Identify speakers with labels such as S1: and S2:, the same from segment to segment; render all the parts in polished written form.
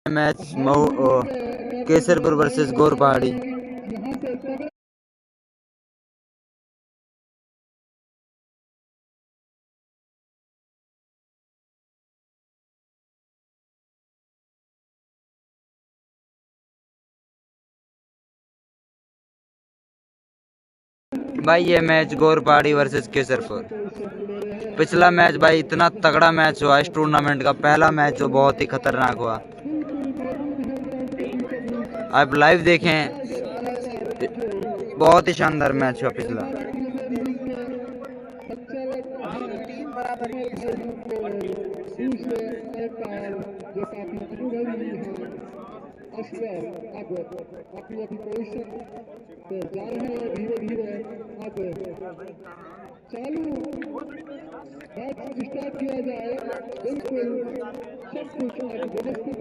S1: Match Kesarpur versus गौर पहाड़ी। भाई ये मैच गौर पहाड़ी वर्सेस केसरपुर। पिछला मैच भाई इतना तगड़ा मैच हुआ इस टूर्नामेंट का, पहला मैच जो बहुत ही खतरनाक हुआ। आप लाइव देखें, बहुत ही शानदार मैच हुआ पिछला।
S2: चालू मैच स्टार्ट किया जाए, बिल्कुल सब कुछ व्यवस्थित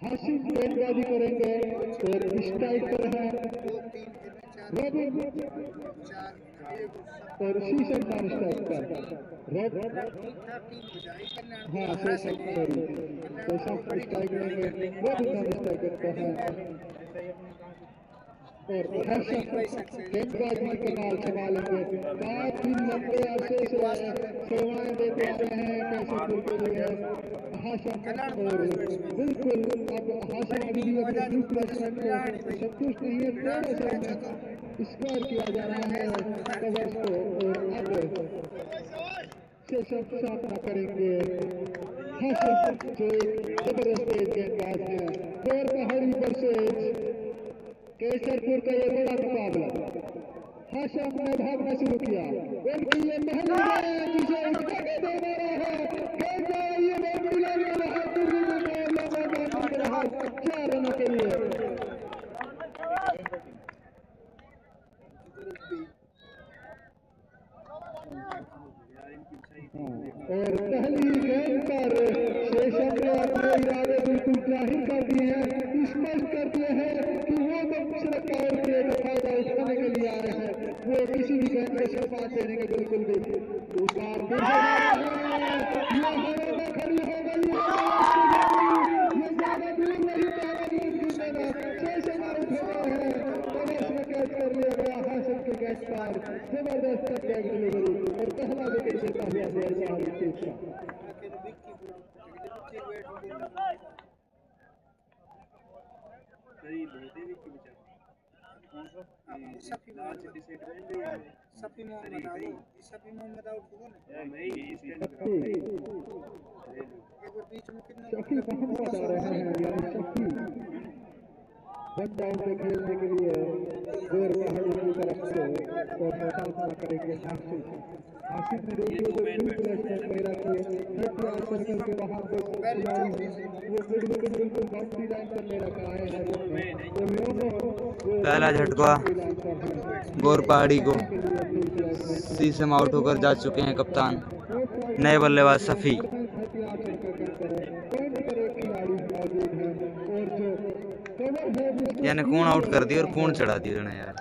S2: हासिल गेंदबाजी करेंगे और स्ट्राइक पर है और शीशम का स्ट्राइक पर हाँ स्ट्राइक लेंगे, स्ट्राइक करता है और गेंदबाजी के नाल संभालेंगे। काफी लंबे अरसे से सेवाएं देते आ रहे हैं कैसरपुर के लिए हाशिम, और बिल्कुल अब हाशिम अभी भी अपने दूसरे शॉट को संतुष्ट नहीं है, थोड़ा सा स्कोर किया जा रहा है कवर्स को और अब से सामना करेंगे हाशिम जो एक जबरदस्त तेज गेंदबाज है। गौर पहाड़ी वर्सेस केसरपुर का ये बड़ा मुकाबला। हाशिम ने भागना शुरू किया, उनकी ये पहली गेंद जिसे उठा के दे रहा है, ये बहुत मिला ले रहा है 4 रनों के लिए। और पहली गेंद पर शेषम ने अपने इरादे बिल्कुल जाहिर कर दिए हैं, स्पष्ट कर दिए हैं कि वो मकसद और के फायदा उठाने के लिए आ रहे हैं, वो किसी भी गेंद को शफात देने के बिल्कुल भी दूसरा खड़ी हो गई है, ये ज्यादा दूर नहीं शेषम आउट हो गए हैं, कैच कर लिया गया हासिल के कैच पर जबरदस्त कैच डिलीवरी और पहला विकेट लेता हुआ सफी मोहम्मद आउट हुआ ना, शफी मोहम्मद आ रहे हैं, यानी शफी वन डाउन पे खेलने के लिए गौर पहाड़ी की तरफ से और मुकाबला करेंगे हासिल। हासिल ने देखिए जो प्लेसमेंट मेरा किए सर्कल के बाहर वो बिल्कुल बाउंड्री लाइन पर ले रखा है।
S1: पहला झटका गौर पहाड़ी को, शीशम आउट होकर जा चुके हैं कप्तान नए बल्लेबाज सफी। यानी कौन आउट कर दिया और कौन चढ़ा दिया ना यार।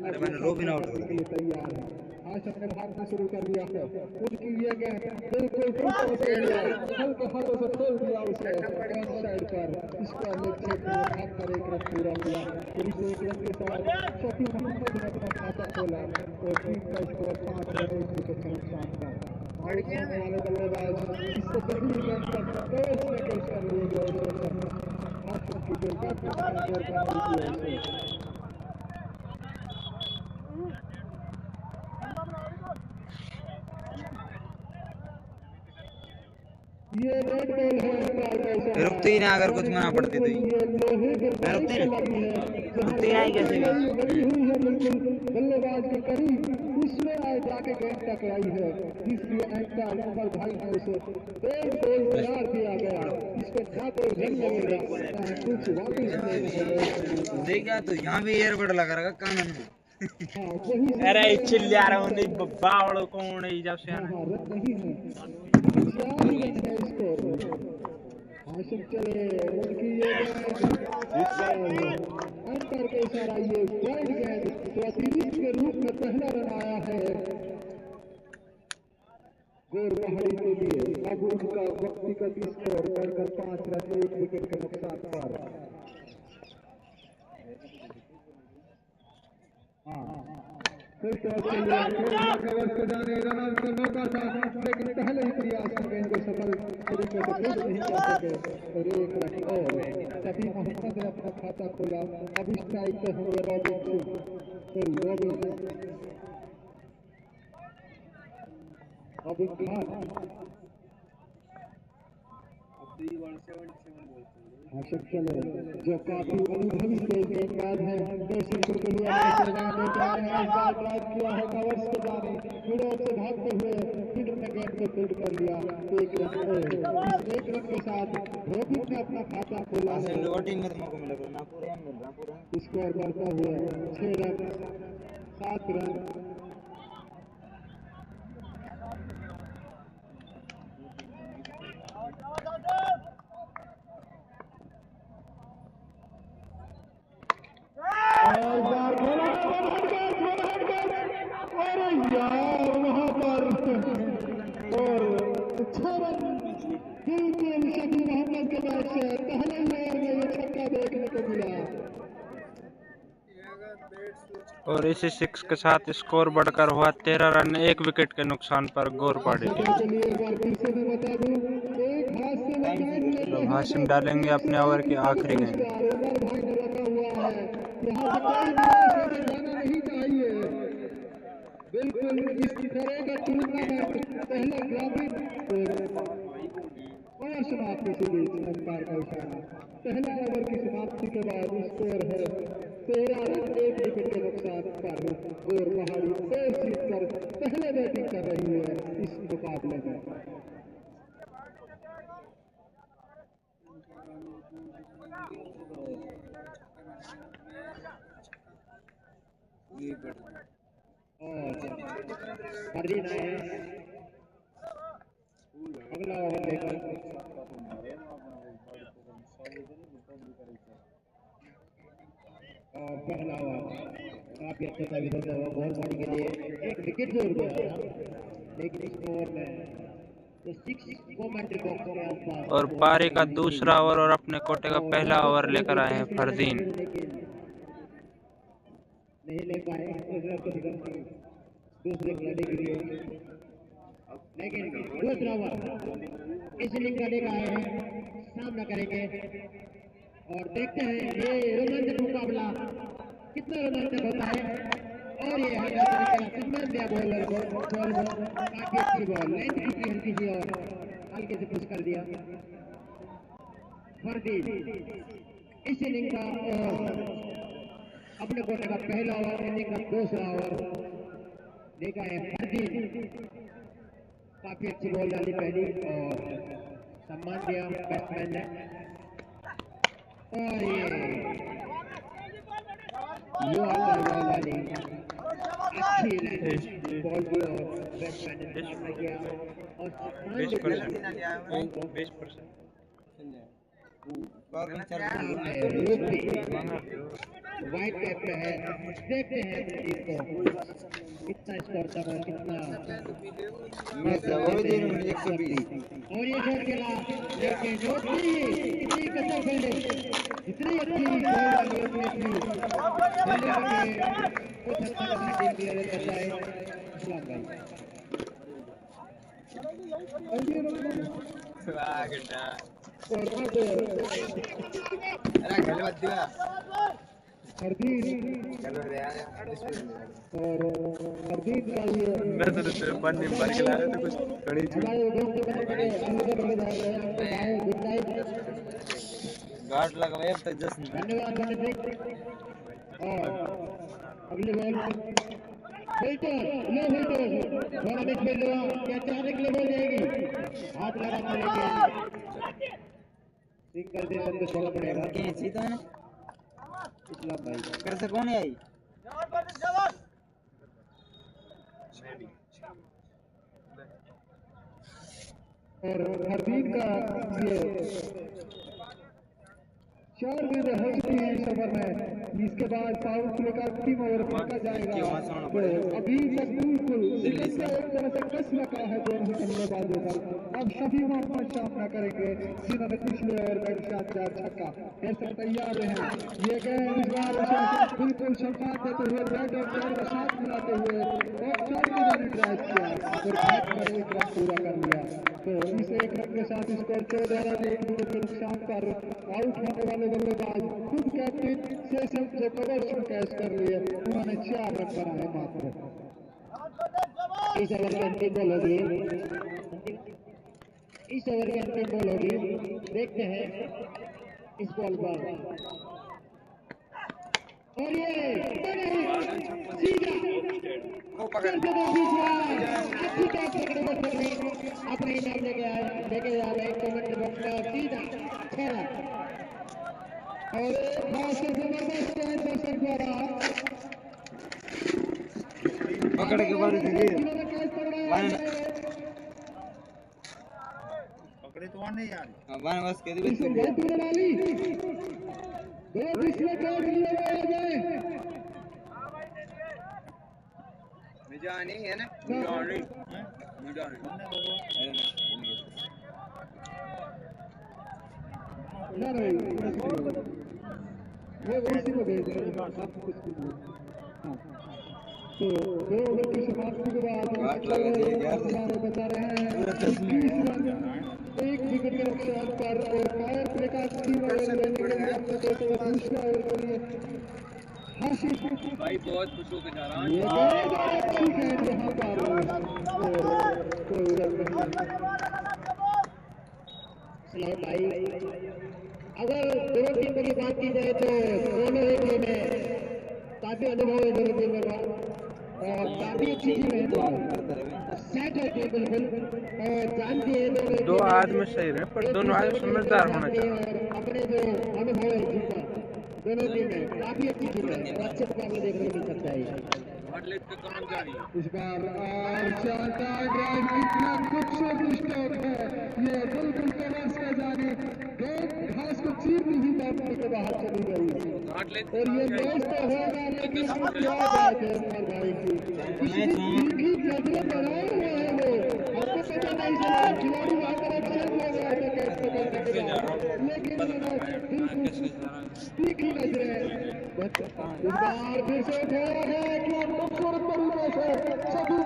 S1: अरे मैंने रोबिन आउट कर दिया।
S2: आज हमने भागना शुरू कर दिया है, उनकी ये गेंद बिल्कुल हल्के हाथों से खोल दिया उसे साइड पर, इसका लेग क्षेत्र में भागकर एक रन पूरा किया। पुलिस एक रन के साथ शफी मोहम्मद ने अपना खाता खोला और टीम का स्कोर 5 रन 1 विकेट के नुकसान पर। आउट होने वाले बल्लेबाज इससे पहली गेंद पर कैच कर लिए गए हासिल की जो काफी जोर का ये रेड बॉल है अंपायर का इशारा।
S1: रुकती ही ना, अगर कुछ मना पड़ती तो
S2: ये लोहे के पाइप
S1: रुकती
S2: से
S1: ना,
S2: लगी है, जहाँ
S1: रुकती आई कैसे भी।
S2: लगी हुई है बिल्कुल बल्लेबाज के करीब, उसमें आए जाके गेंद टकराई है, जिसकी अंपायर अमर भाई ने उसे रेड बॉल करार दिया गया। इसको ना कोई रन लगेगा ना कुछ वापिस नहीं।
S1: देखा तो यहाँ भी एयरबड लगा रखा कानन में।
S3: अरे चिल्ला रहा हूँ नहीं बावड़ो कौन है जब से आना
S2: चले उनकी ये अंतर के इशारा ये वाइड गेंद अतिरिक्त के रूप में पहला रन आया है गोर पहाड़ी के लिए। अब उनका व्यक्तिगत स्कोर बढ़कर 5 रन 1 विकेट के नुकसान पर। फिर तो कवर से जाने रन आउट का मौका था, लेकिन पहले ही प्रयास में गेंद को सफल तरीके से खेल नहीं कर सके और 1 रन और। शफी मोहम्मद ने अपना खाता खोला। अब स्ट्राइक पे होंगे रॉबिन खान। आशिक चले जो काफी अनुभवी तेज गेंदबाज है, दर्शकों के लिए ड्राइव किया है कवर्स के जाने मिडल से भागते हुए फील्ड में गेंद को फील्ड कर लिया। 1 रन इस 1 रन के साथ रोहित ने अपना खाता खोला है। स्कोर बढ़ता हुआ 6 रन 7 रन। वहां पर और 6 रन बिल्कुल शफी मोहम्मद के बैट से पहले ओवर में ये छक्का देखने को मिला
S3: और इसी 6 के साथ स्कोर बढ़कर हुआ 13 रन 1 विकेट के नुकसान पर गोरपाड़ी टीम। लोग हाशिम डालेंगे अपने ओवर की आखिरी गेंद।
S2: बिल्कुल इस तरह का टूर्नामेंट पहले ग्रामीण और समाप्ति से अंपायर का इशारा। पहला ओवर की समाप्ति के बाद स्कोर है 13 रन 1 विकेट के नुकसान पर। गोर पहाड़ी टॉस जीतकर पहले बैटिंग कर रही है इस मुकाबले में। अगला ओवर लेकर और पहला ओवर काफी अच्छा साबित होता हुआ गोरपाड़ी के लिए 1 विकेट जोड़ गया, लेकिन इस ओवर में तो 6 कमेंट्री बॉक्स के आसपास
S3: और पारी का दूसरा ओवर और अपने कोटे का पहला ओवर लेकर आए हैं फरदीन।
S2: नहीं ले पाए दूसरे खिलाड़ी के लिए, लेकिन दूसरा ओवर इस इनिंग का लेकर आए हैं, सामना करेंगे और देखते हैं ये रोमांचक मुकाबला कितना रोमांचक होता है। और ये सम्मान दिया बॉलर को, काफी अच्छी बॉल लेंथ की हल्की सी और हल्के से पुश कर दिया फरदीन। इस इनिंग का अपने कोटे का पहला ओवर, इनिंग का दूसरा ओवर देखा है फरदीन। काफी अच्छी बॉल डाली पहली और सम्मान दिया बैट्समैन ने। और ये बॉल डाली अच्छी बॉल दी और बैट्समैन ने सामना किया और
S3: 20%
S2: वाइट कैप पे है। देखते हैं इसको कितना स्कोर तक और कितना 120 और ये शॉट खेला, लेकिन इतनी कसर फील्डिंग, इतनी अच्छी बॉल डाली अपनी कुछ हद तक अपनी टीम की मदद करता है इस्लाम भाई। और हरदीप और हरदीप का ये
S3: नजर से पानी भर के ला रहे थे कुछ कड़ी थी
S2: हमारे उद्योग के बच्चे अंदर बढ़ जा रहे हैं तो भाई गुड नाइट
S1: गार्ड लगा अब तक जस्ट
S2: धन्यवाद और अगले बॉल फिल्टर लो फिल्टर दोनों मिड फील्डर क्या चार के लिए बॉल जाएगी हाथ लगा लेके सिंगल दे बंद छोड़ना पड़ेगा
S1: कैंची तो है
S2: इस्लाम भाई
S1: कर से कौन आई
S2: और हरदीप का ये 4 गेंदें हो चुकी हैं इस ओवर में इसके बाद पावर प्ले का 3 ओवर फेंका जाएगा तो अभी तक बिल्कुल एक तरह से कस रखा है दोनों बल्लेबाजों पर अब सभी अपना सामना करेंगे जिन्होंने पिछले ओवर में 4 छक्का ऐसा तैयार है ये गेंद इस बार बिल्कुल संपात देते हुए बैट और बॉल का साथ मिलाते हुए और 4 गेंदों ने ड्राइव किया और बैट पर एक रन पूरा कर लिया तो इस एक रन के साथ स्कोर 14 रन 1 विकेट के नुकसान पर आउट होने वाले बल्लेबाज खुद कैप्टन सेशन जो कवर कैच कर लिए उन्होंने 4 रन बनाए मात्र इस ओवर की अंतिम बॉल होगी इस ओवर की अंतिम बॉल होगी देखते हैं इस बॉल पर और ये सीधा पकड़ अपने इनाम लेके जा रहे हैं कमेंट बॉक्स में सीधा छड़ा और खास जबरदस्त है दर्शक द्वारा
S1: पकड़ के बारी दीजिए
S3: पकड़े तो आने यार
S1: वन बस के
S2: इसको बहुत दूर डाली दो पिछले कैच लिए आ जाए
S1: मिजानी है ना मिजानी
S2: ये उसी को भेज रहे हैं सब कुछ तो 2 ओवर की समाप्ति के बाद बता रहे हैं 21 रन 1 विकेट के नुकसान पर और पावर प्ले का 3 ओवर लेने के लिए दूसरा ओवर के लिए
S1: भाई बहुत खुश होकर जा रहा हूं
S2: ये अच्छी गेंद यहाँ पर कोई रन नहीं भाई अगर दोनों टीम की बात की जाए तो दोनों एक में काफी अनुभव है दोनों टीम का और काफी अच्छी टीम है सेट है बिल्कुल और जानती है
S3: दो आदमी सही रहे पर दोनों आदमी समझदार होना चाहिए
S2: और अपने जो अनुभव है जीता दोनों टीम है काफी अच्छी टीम है अच्छे मुकाबले देखने को मिल सकता है इस बार और शानदार ड्राइव कितना खूबसूरत स्ट्रोक है ये बिल्कुल कवर्स का जाने गेंद घास को चीरती हुई बाउंड्री के बाहर चली गई और ये मैच तो होगा लेकिन क्या बात है अमर भाई की इनकी जजमें बनाए हुए हैं वो आपको पता नहीं चला खिलाड़ी वहां पर अच्छा हो गया तो कैच पकड़ने के बाद लेकिन बिल्कुल तीखी नजरें इस बार फिर से उठाया है क्या खूबसूरत तरीके से सभी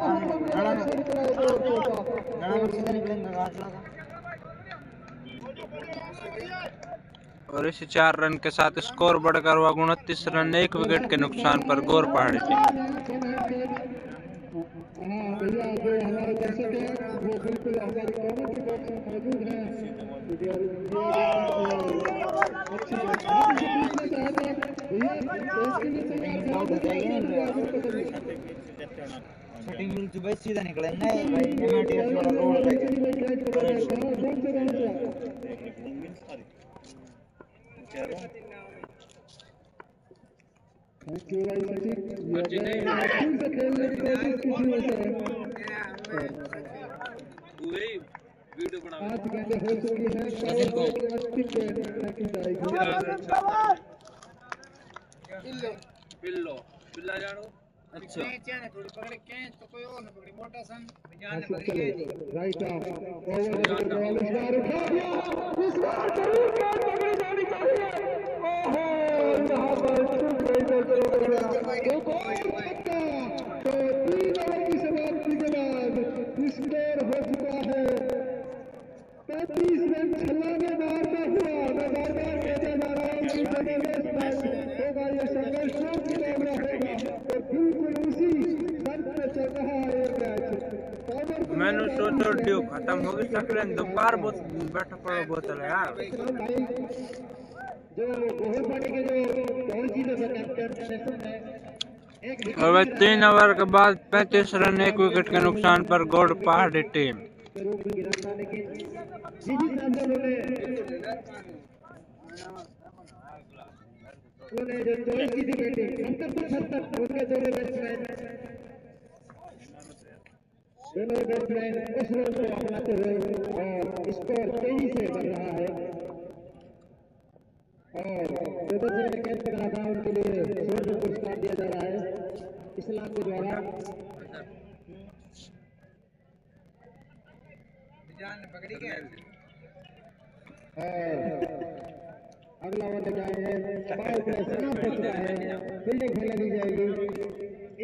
S3: और इसी 4 रन के साथ स्कोर बढ़कर हुआ 29 रन 1 विकेट के नुकसान पर गौर पहाड़ी टीम
S2: भैया जो हमारे दर्शक हैं वो बिल्कुल हमारी कमेंट बॉक्स में मौजूद हैं अच्छी पूछना चाहते हैं
S1: शूटिंग मिल से बस सीधा निकले नहीं भाई एमआरटीएस वाला रोड
S2: थैंक यू भाई सचिन ये फिर से खेलने की कोशिश किसी वजह
S1: वीडियो बना
S2: 5 गेंदें हो चुकी हैं को
S1: पिल्लो पिल्ला जानो अच्छा
S4: थोड़ी पकड़े कैच तो कोई और न पकड़ी मोटा सन जाने पर
S2: राइट आउट ओवर बॉल इस बार उठा दिया इस बार जरूर कैच पकड़ी जानी चाहिए ओहो यहां पर चूक गई तो तो 3 ओवर की समाप्ति के बाद स्कोर हो चुका है 35 रन छलांगे मारता हुआ लगातार भेजा जा रहा है जबरदस्त मैच होगा ये संघर्ष
S3: तो ड्यू खत्म हो गई सकते हैं दोपहर बैठा पड़ा बोतल है यार। और वह 3 ओवर के बाद 35 रन 1 विकेट के नुकसान पर गौड़ पहाड़ी टीम।
S2: दोनों बैट्समैन उस रन को अपनाते हुए और स्कोर तेजी से बढ़ रहा है और प्रदर्शन में कैच करा था उनके लिए स्वर्ण पुरस्कार दिया जा रहा है इस्लाम के द्वारा। अगला ओवर लगाएंगे फील्डिंग खेला दी जाएगी।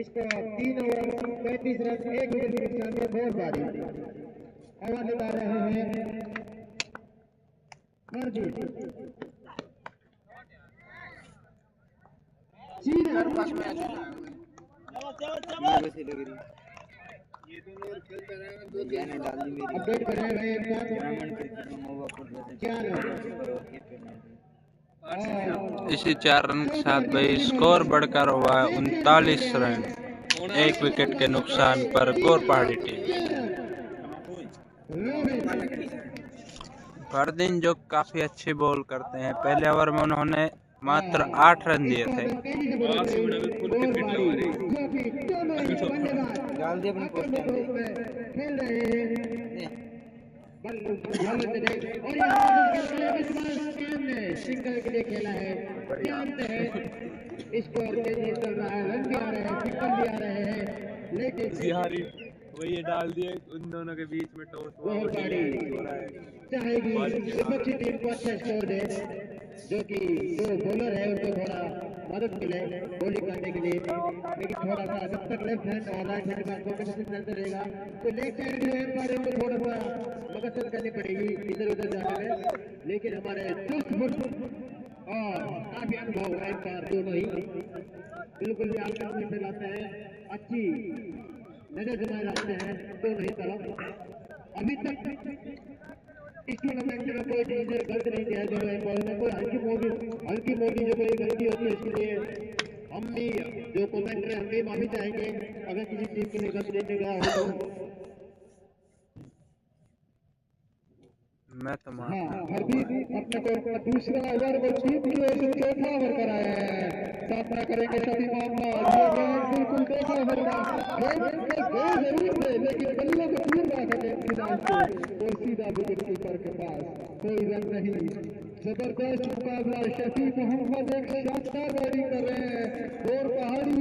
S2: इसको 3 ओवर 35 रन 1 विकेट के नुकसान पर बहुत भारी आवाज लगा रहे हैं अपडेट कर रहे हैं।
S3: इसी 4 रन के साथ भाई स्कोर बढ़कर हुआ है 39 रन 1 विकेट के नुकसान पर गौड़ पहाड़ी टीम। फरदीन जो काफी अच्छी बॉल करते हैं, पहले ओवर में उन्होंने मात्र 8 रन दिए थे।
S2: सिंगल के लिए खेला है इसको चल रहा है रन भी आ रहे हैं सिंगल भी आ रहे हैं लेकिन
S3: वही डाल दिए उन दोनों के बीच में टॉस
S2: चाहेगी विपक्षी टीम को अच्छा स्कोर दे जो कि जो बॉलर है उनको थोड़ा मदद मिले बॉलिंग करने के लिए लेकिन थोड़ा सा जब तक लेफ्ट हैंड और राइट हैंड का कॉम्बिनेशन चलता रहेगा तो लेफ्ट साइड जो है पर उनको थोड़ा सा मदद करनी पड़ेगी इधर उधर जाने में। लेकिन हमारे चुस्त फुट और काफी अनुभव है इनका दोनों ही बिल्कुल भी आकर्षण में फैलाते हैं अच्छी नजर जमाए रखते हैं दोनों ही तरफ। अभी तक इस टूर्नामेंट में कोई टीम से गलत नहीं दिया जा रहा है कोई हल्की मोटी जो कोई गलती होती है इसके लिए हम भी जो कमेंटर हम भी माफी चाहेंगे अगर किसी टीम के लिए गलत देने गया हो तो।
S3: मैं तो
S2: अपने को दूसरा ओवर वो टीम की ओर से चौथा ओवर कराया है सामना करेंगे सभी मामला बिल्कुल देखा होगा जरूर थे लेकिन बल्ले को दूर रखा और सीधा विकेट कीपर के पास कोई रन नहीं। जबरदस्त मुकाबला शफी मोहम्मद एक शानदार बॉलिंग कर रहे हैं गौड़ पहाड़ी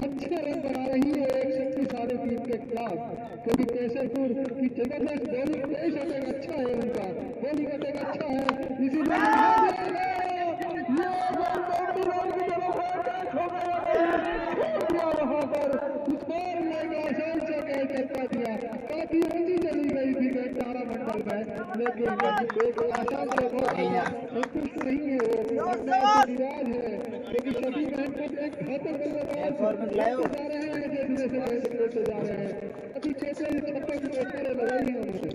S2: अच्छे रन बना रही है एक शक्तिशाली टीम के खिलाफ क्योंकि केसरपुर की जबरदस्त बॉलिंग पेश अटैक अच्छा है उनका बॉलिंग अटैक अच्छा है इसी दिया काफी ऊंची चली गई थी तारामंडल में लेकिन आसान से संतुष्ट नहीं है वो निराश है लेकिन सभी एक बेहतर बल्लेबाज जा रहे हैं जैसे जा रहे हैं अभी 6 छक्के लगाई है उन्होंने।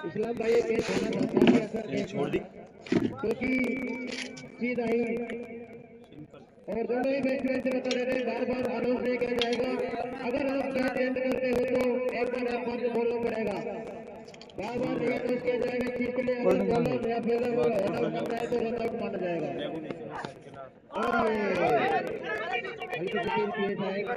S2: इस्लाम भाई एक छोड़ दी क्योंकि सीधा ही और दोनों ही बैट्समैन से बता रहे बार बार अनाउंस नहीं किया जाएगा अगर आप मैच एंड करते हो तो एक बार आपको से बोलना पड़ेगा बार बार नहीं अनाउंस किया जाएगा चीज के लिए अगर बॉलर या फिर अनाउंस करना है तो रन आउट माना जाएगा। और ये हल्की सी टीम किए जाएगा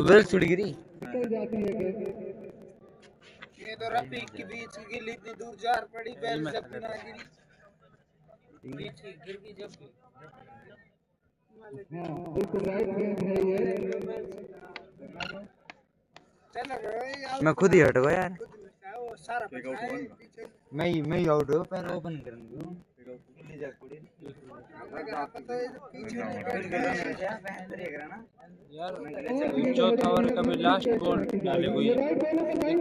S1: वेल छुड़ गिरी
S4: ये तो रफीक के बीच की गिल्ली इतनी दूर जार पड़ी बैल से बिना गिरी बीच की गिर गई जब
S2: बिल्कुल राइट गेम है ये
S4: चल
S1: मैं खुद ही हट गया यार
S4: सारा पीछे
S1: मैं ही आउट हो पैर ओपन करूंगा
S3: यार चौथा ओवर का भी लास्ट बॉल डाली हुई है 41 रन।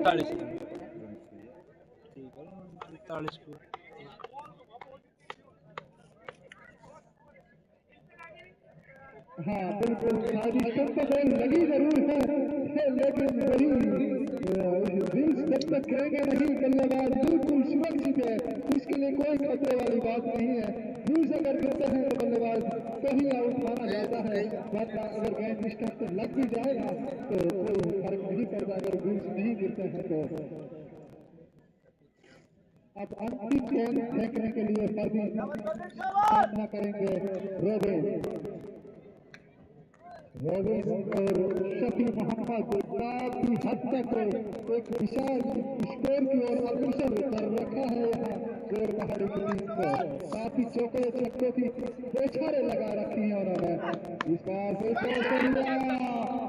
S3: ठीक है 41 को
S2: हाँ बिल्कुल शादी सबको बॉल लगी जरूर है, लेकिन वही रिल्स जब तक करेंगे नहीं बल्लेबाज बिल्कुल सुरक्षित है, उसके लिए कोई खतरे वाली बात नहीं है। रिल्स अगर गिरते हैं तो बल्लेबाज को ही आउट माना जाता है, वरना अगर गेंद स्टंप पर लग भी जाएगा तो कोई फर्क नहीं पड़ता अगर रिल्स नहीं गिरते हैं तो। अब अंतिम गेंद फेंकने के लिए सभी सामना करेंगे रोबिन और शफी मोहम्मद काफी हद तक एक विशाल स्कोर की ओर अग्रसर कर रखा है। यहाँ गोर पहाड़ी की टीम को काफी चौके छक्कों की बौछारें लगा रखी है उन्होंने। इस बार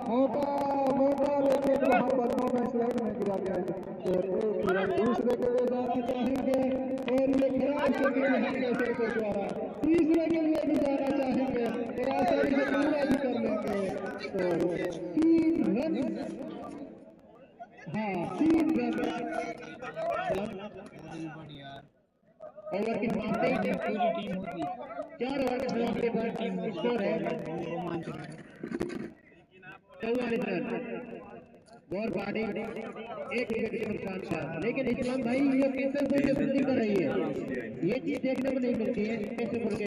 S2: मौका लेकिन वहाँ पर नो मैच लाइन में गिरा गया और दूसरे के लिए जाना चाहेंगे और ये खराब से कैसे के द्वारा तीसरे के लिए भी जाना चाहेंगे और आसानी से पूरा भी कर लेंगे। तो 3 रन, हाँ 3 रन ओवर की मानते पूरी टीम होती 4 ओवर के समाप्त के बाद टीम स्कोर है 44 रन। गौर पार्टी एक विकेट के नुकसान था, लेकिन इस्लाम भाई ये कैसे बोल के फील्डिंग कर रही है, ये चीज देखने को नहीं मिलती है। कैसे बोल के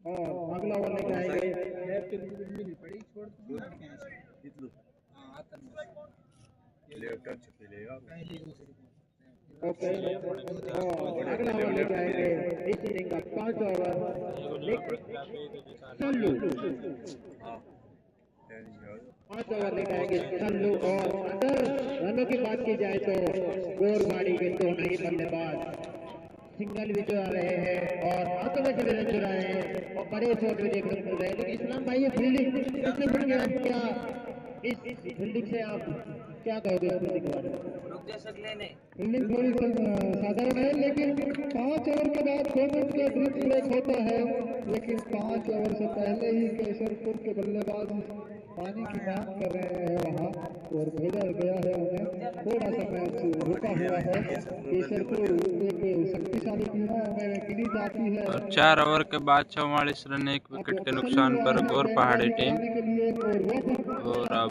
S2: अगला ओवर लेकर आएंगे ओके अगला ओवर लेकर आएंगे इस इनिंग का 5 ओवर सल्लू 5 ओवर लेकर आएंगे सल्लू। और अगर रनों की बात की जाए तो गोर बाड़ी के तो नहीं बल्लेबाज सिंगल भी चुरा रहे हैं और हाथों में भी चुरा रहे हैं और बड़े शॉट भी देखने को मिल रहे हैं। लेकिन इस्लाम भाई ये फील्डिंग सबसे बढ़ गया, क्या इस फील्डिंग से आप क्या कहोगे? फील्डिंग थोड़ी साधारण है, लेकिन 5 ओवर के बाद 2 मिनट का ड्रिप ब्रेक होता है, लेकिन 5 ओवर से पहले ही केसरपुर के बल्लेबाज पानी की मांग कर रहे हैं वहाँ और भेजा गया है उन्हें। थोड़ा सा मैच रुका हुआ है। केसरपुर एक शक्तिशाली टीमों में गिनी जाती है।
S3: और 4 ओवर के बाद 44 रन 1 विकेट के नुकसान पर गोर पहाड़ी टीम। और अब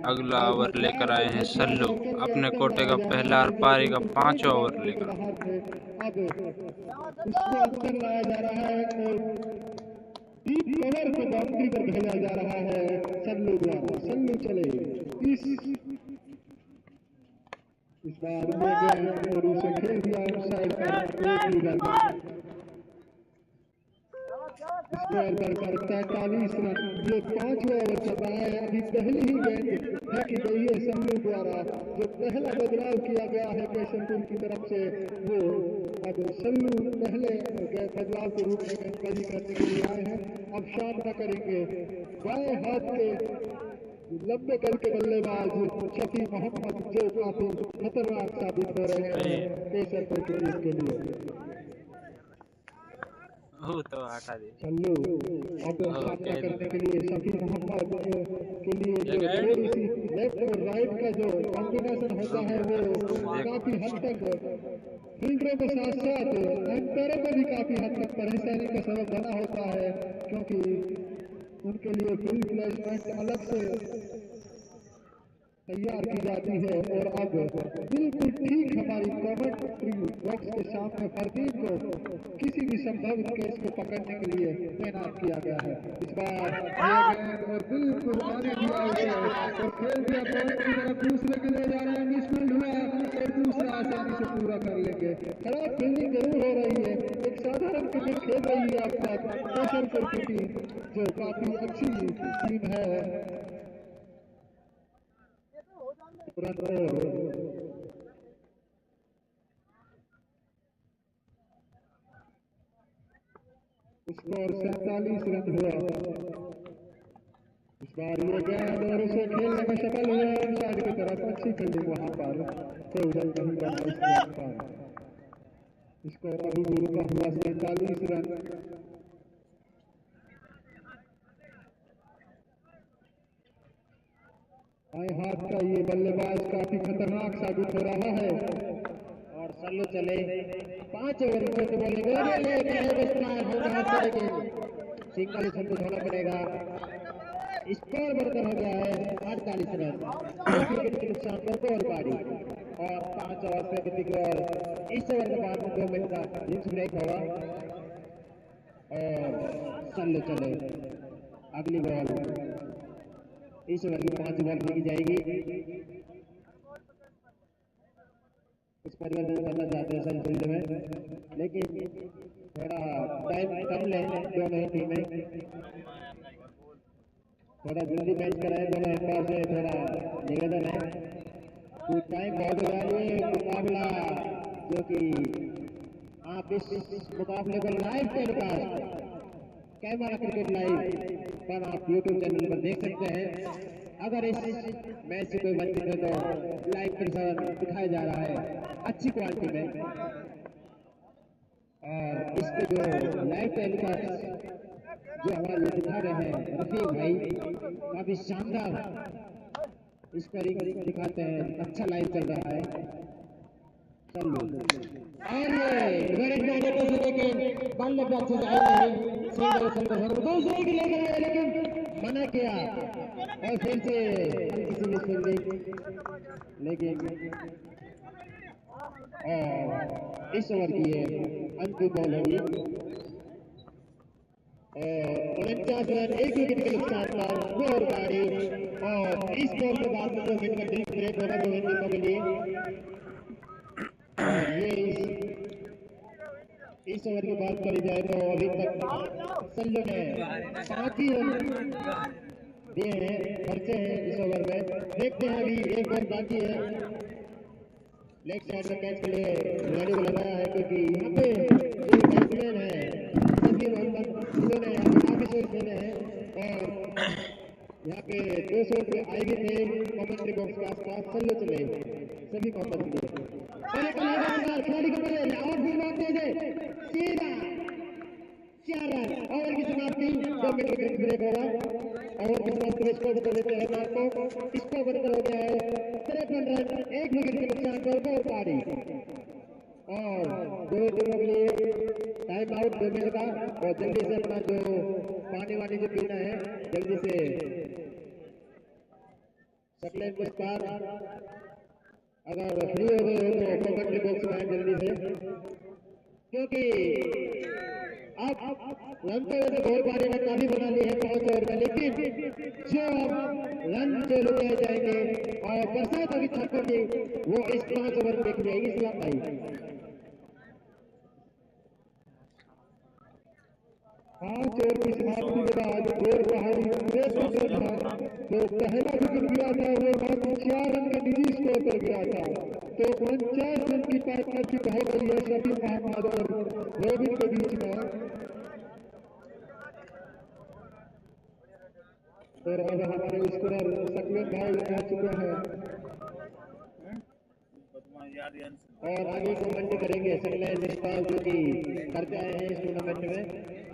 S3: अगला ओवर लेकर आए हैं सल्लू अपने कोटे का पहला और पारी का 5वां ओवर लेकर।
S2: अब उसको अंदर लाया जा रहा है और डीप कवर को बाउंड्री पर भेजा जा रहा है सल्लू द्वारा। सल्लू चले इस बार ले गए और उसे खेल दिया साइड पर। स्कोर बढ़कर 43 रन। ये 5वां ओवर चल रहा है। अभी पहली ही गेंद फेंकी गई है सल्लू द्वारा। जो पहला बदलाव किया गया है केसरपुर की तरफ से, वो अब सल्लू पहले बदलाव के रूप में गेंदबाजी करने के लिए आए हैं। अब सामना करेंगे बाएं हाथ के लंबे कल के बल्लेबाज शफी मोहम्मद, जो काफी खतरनाक साबित हो रहे हैं केसरपुर की टीम के लिए।
S3: तो हटा दे
S2: सल्लू अब सामना करने के लिए शफी मोहम्मद के लिए जो थोड़ी सी लेफ्ट और राइट का जो कॉम्बिनेशन होता है वो काफी हद तक फील्डरों के साथ साथ एम्पायरों को भी काफी हद तक परेशानी का सबब बना होता है, क्योंकि उनके लिए फील्ड प्लेसमेंट अलग से तैयार की जाती है। और अब बिल्कुल ठीक हमारी कमेंट्री बॉक्स के सामने प्रदीप को किसी भी संभव केस को पकड़ने के लिए तैनात किया गया है। इस बार और बिल्कुल आने दिया उसे और खेल दिया पॉइंट की तरफ। दूसरे के लिए जा रहे हैं, मिसफील्ड हुआ और दूसरा आसानी से पूरा कर लेंगे। खराब फील्डिंग जरूर हो रही है, एक साधारण क्रिकेट खेल रही है आपका केसरपुर की टीम, जो काफी अच्छी टीम है। स्कोर 47 रन हुआ। इस बार ये गेंद और उसे खेलने में सफल हुआ साइड की तरफ। अच्छी फील्डिंग वहां पर चौदह नहीं बना इस रन पर। स्कोर अभी भी रुका हुआ 47 रन। बाएं हाथ का ये बल्लेबाज काफी खतरनाक साबित हो रहा है। और सल्लू चले 5 ओवर में सिंगल संतुष्ट होना पड़ेगा। स्कोर बढ़कर हो गया है 48 रन। 2 विकेट के नुकसान पर गोलबारी और 5 ओवर से प्रतिक और इस ओवर के बाद 2 मिनट का लंच ब्रेक होगा और सल्लू चले। अगली बॉल इस ओवर की 5 बॉल फेंकी जाएगी। कुछ परिवर्तन करना चाहते हैं सर फील्ड में, लेकिन थोड़ा टाइम कम लें दोनों टीमें, थोड़ा जल्दी मैच कराएं दोनों एम्पायर से, थोड़ा निवेदन है कि टाइम बहुत हो रहा है। मुकाबला जो कि आप इस मुकाबले को live telecast camera cricket live पर आप यूट्यूब चैनल पर देख सकते हैं। अगर इस मैच से कोई वंचित है तो लाइव प्रसारण दिखाया जा रहा है अच्छी क्वालिटी में। और इसके जो लाइव टेलीकास्ट जो हमारे दिखा रहे हैं रफीक भाई, काफी शानदार इस पर दिखाते हैं, अच्छा लाइव चल रहा है। चलो और ये बल्ले पे अच्छे से आए नहीं, दूसरे की लेकर आए लेकिन मना किया और फिर से किसी ने सुन ली, लेकिन इस ओवर की ये अंतिम बॉल होगी। 49 रन 1 विकेट के नुकसान पर गोलबारी और इस बॉल के बाद 2 मिनट का ड्रिंक ब्रेक होगा दोनों टीमों के लिए। और ये इस ओवर की बात करी जाए तो अभी तक सल्लू ने 5 ही रन दिए हैं, खर्चे हैं इस ओवर में। देखते हैं अभी एक ओवर बाकी है। लेग साइड में कैच के लिए खिलाड़ी को लगाया है क्योंकि यहाँ पे जो बैट्समैन है सभी इन्होंने यहाँ पे काफी शॉट खेले हैं और यहाँ पे 2 शॉट आए भी थे कमेंट्री बॉक्स के आसपास। सल्लू चले सभी मोहब्बत के लिए खिलाड़ी को पड़े और भी मारते थे सीधा 4 रन। ओवर की समाप्ति 2 मिनट का ब्रेक होगा। ओवर की समाप्ति में स्कोर बता देते हैं आपको। स्कोर बढ़कर हो गया है 53 रन 1 विकेट के नुकसान पर गोलबारी और दोनों टीमों के लिए टाइम आउट 2 मिनट का। और जल्दी से अपना जो पानी वानी जो पीना है जल्दी से सप्लाइन के पार अगर फ्री हो गए हो तो कमेंट्री बॉक्स में जल्दी से, क्योंकि अब रन तो वैसे गोलबारी ने काफी बना ली है 5 ओवर में, लेकिन जो रन जो लगाए जाएंगे और बरसात अभी छक्कों की वो इस 5 ओवर में देखी जाएगी। इस्लाम भाई 5 ओवर की समाप्ति के बाद गोल पहाड़ी तो पहला विकेट गिरा था वो मात्र 4 रन का निजी स्कोर पर गिरा था। तो 49 रन की पार्टनरशिप हो गई है शफीक मोहम्मद और रोबिन के बीच में। और अब हमारे स्कोरर सकलेन भाई आ चुके हैं और आगे कमेंट करेंगे सकलेन इस्ताल जो कि करते आए हैं इस टूर्नामेंट में।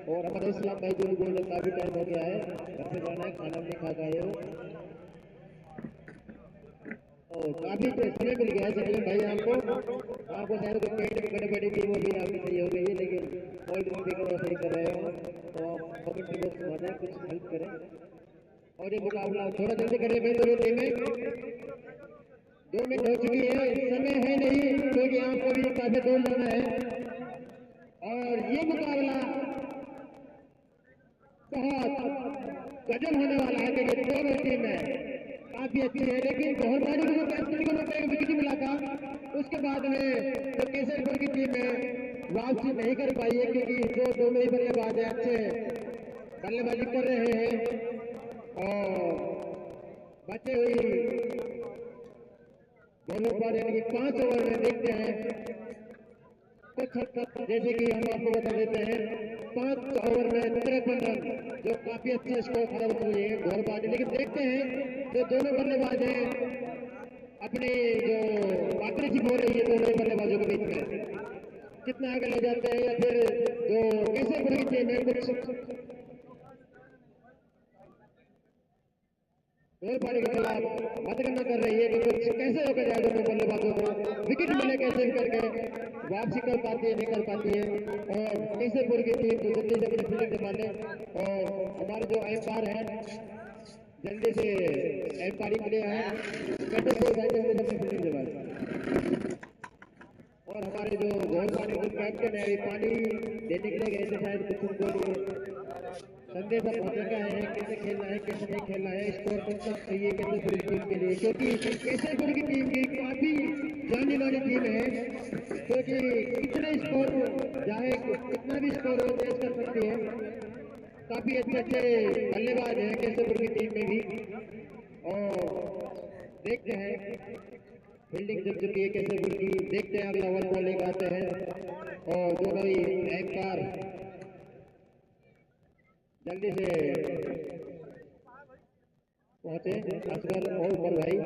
S2: और हमारे इस्लाम भाई जो बोल काफी टाइम हो गया है, घर से जाना है, खाना नहीं खा गए हो तो काफी समय मिल गया है सकलेन भाई आपको शायद कोई पेट में गड़बड़ी थी वो भी आपकी सही हो गई है, लेकिन कोल्ड ड्रिंक पीकर सही कर रहे हो तो आप कमेंट बॉक्स में बताएं, कुछ हेल्प करें। और ये मुकाबला थोड़ा जल्दी करें भाई दोनों टीमें। 2 मिनट हो चुकी है, समय है नहीं क्योंकि आपको भी काफी दूर जाना है। और ये मुकाबला बहुत गजब होने वाला है क्योंकि दोनों टीमें काफी अच्छी है, लेकिन बहुत सारी विकेट मिला था उसके बाद में तो केसरपुर की टीम में वापसी नहीं कर पाई है क्योंकि जो दोनों ही बल्लेबाज अच्छे बल्लेबाजी कर रहे हैं और बचे हुई दोनों पर यानी 5 ओवर में देखते हैं कुछ हद तक जैसे कि हम आपको बता देते हैं 5 ओवर में 53 रन जो काफी अच्छे स्कोर खराब हुए हैं गोलबाजी। लेकिन देखते हैं जो दोनों बल्लेबाज हैं अपने जो पार्टनरशिप हो रही है दोनों बल्लेबाजों के बीच में, कितना आगे ले जाते हैं या फिर जो कैसे पूरी टीम है कुछ गोलपाड़ी के खिलाफ मतगणना कर रही है कि कुछ कैसे होकर जाए दोनों बल्लेबाजों को विकेट मिले कैसे करके वापसी कर पाती है, नहीं कर पाती है, और कैसे पूरी की टीम जो जल्दी से अपनी फील्डिंग संभाले। और हमारे जो एम्पायर है जल्दी से एम्पायरिंग के लिए आए, जल्दी से अपनी फील्डिंग संभाले। और हमारे जो गोलपाड़ी के कैप्टन है पानी देने के लिए गए थे, शायद कुछ उनको संदेश पहुंचाया है कैसे खेलना है कैसे नहीं खेलना है, स्कोर कौन सा चाहिए कैसे पूरी टीम के लिए, क्योंकि कैसे पूरी टीम की काफी जाने वाली टीम है, क्योंकि कितने स्कोर चाहे कितना भी स्कोर हो तेज कर सकती है। काफी अच्छे अच्छे बल्लेबाज हैं कैसे पूरी टीम में भी, और देखते हैं फील्डिंग जब चुकी है कैसे पूरी, देखते हैं अगला ओवर को लेकर आते हैं। और जो भाई एंकर जल्दी से पहुंचे असगर और उमर भाई,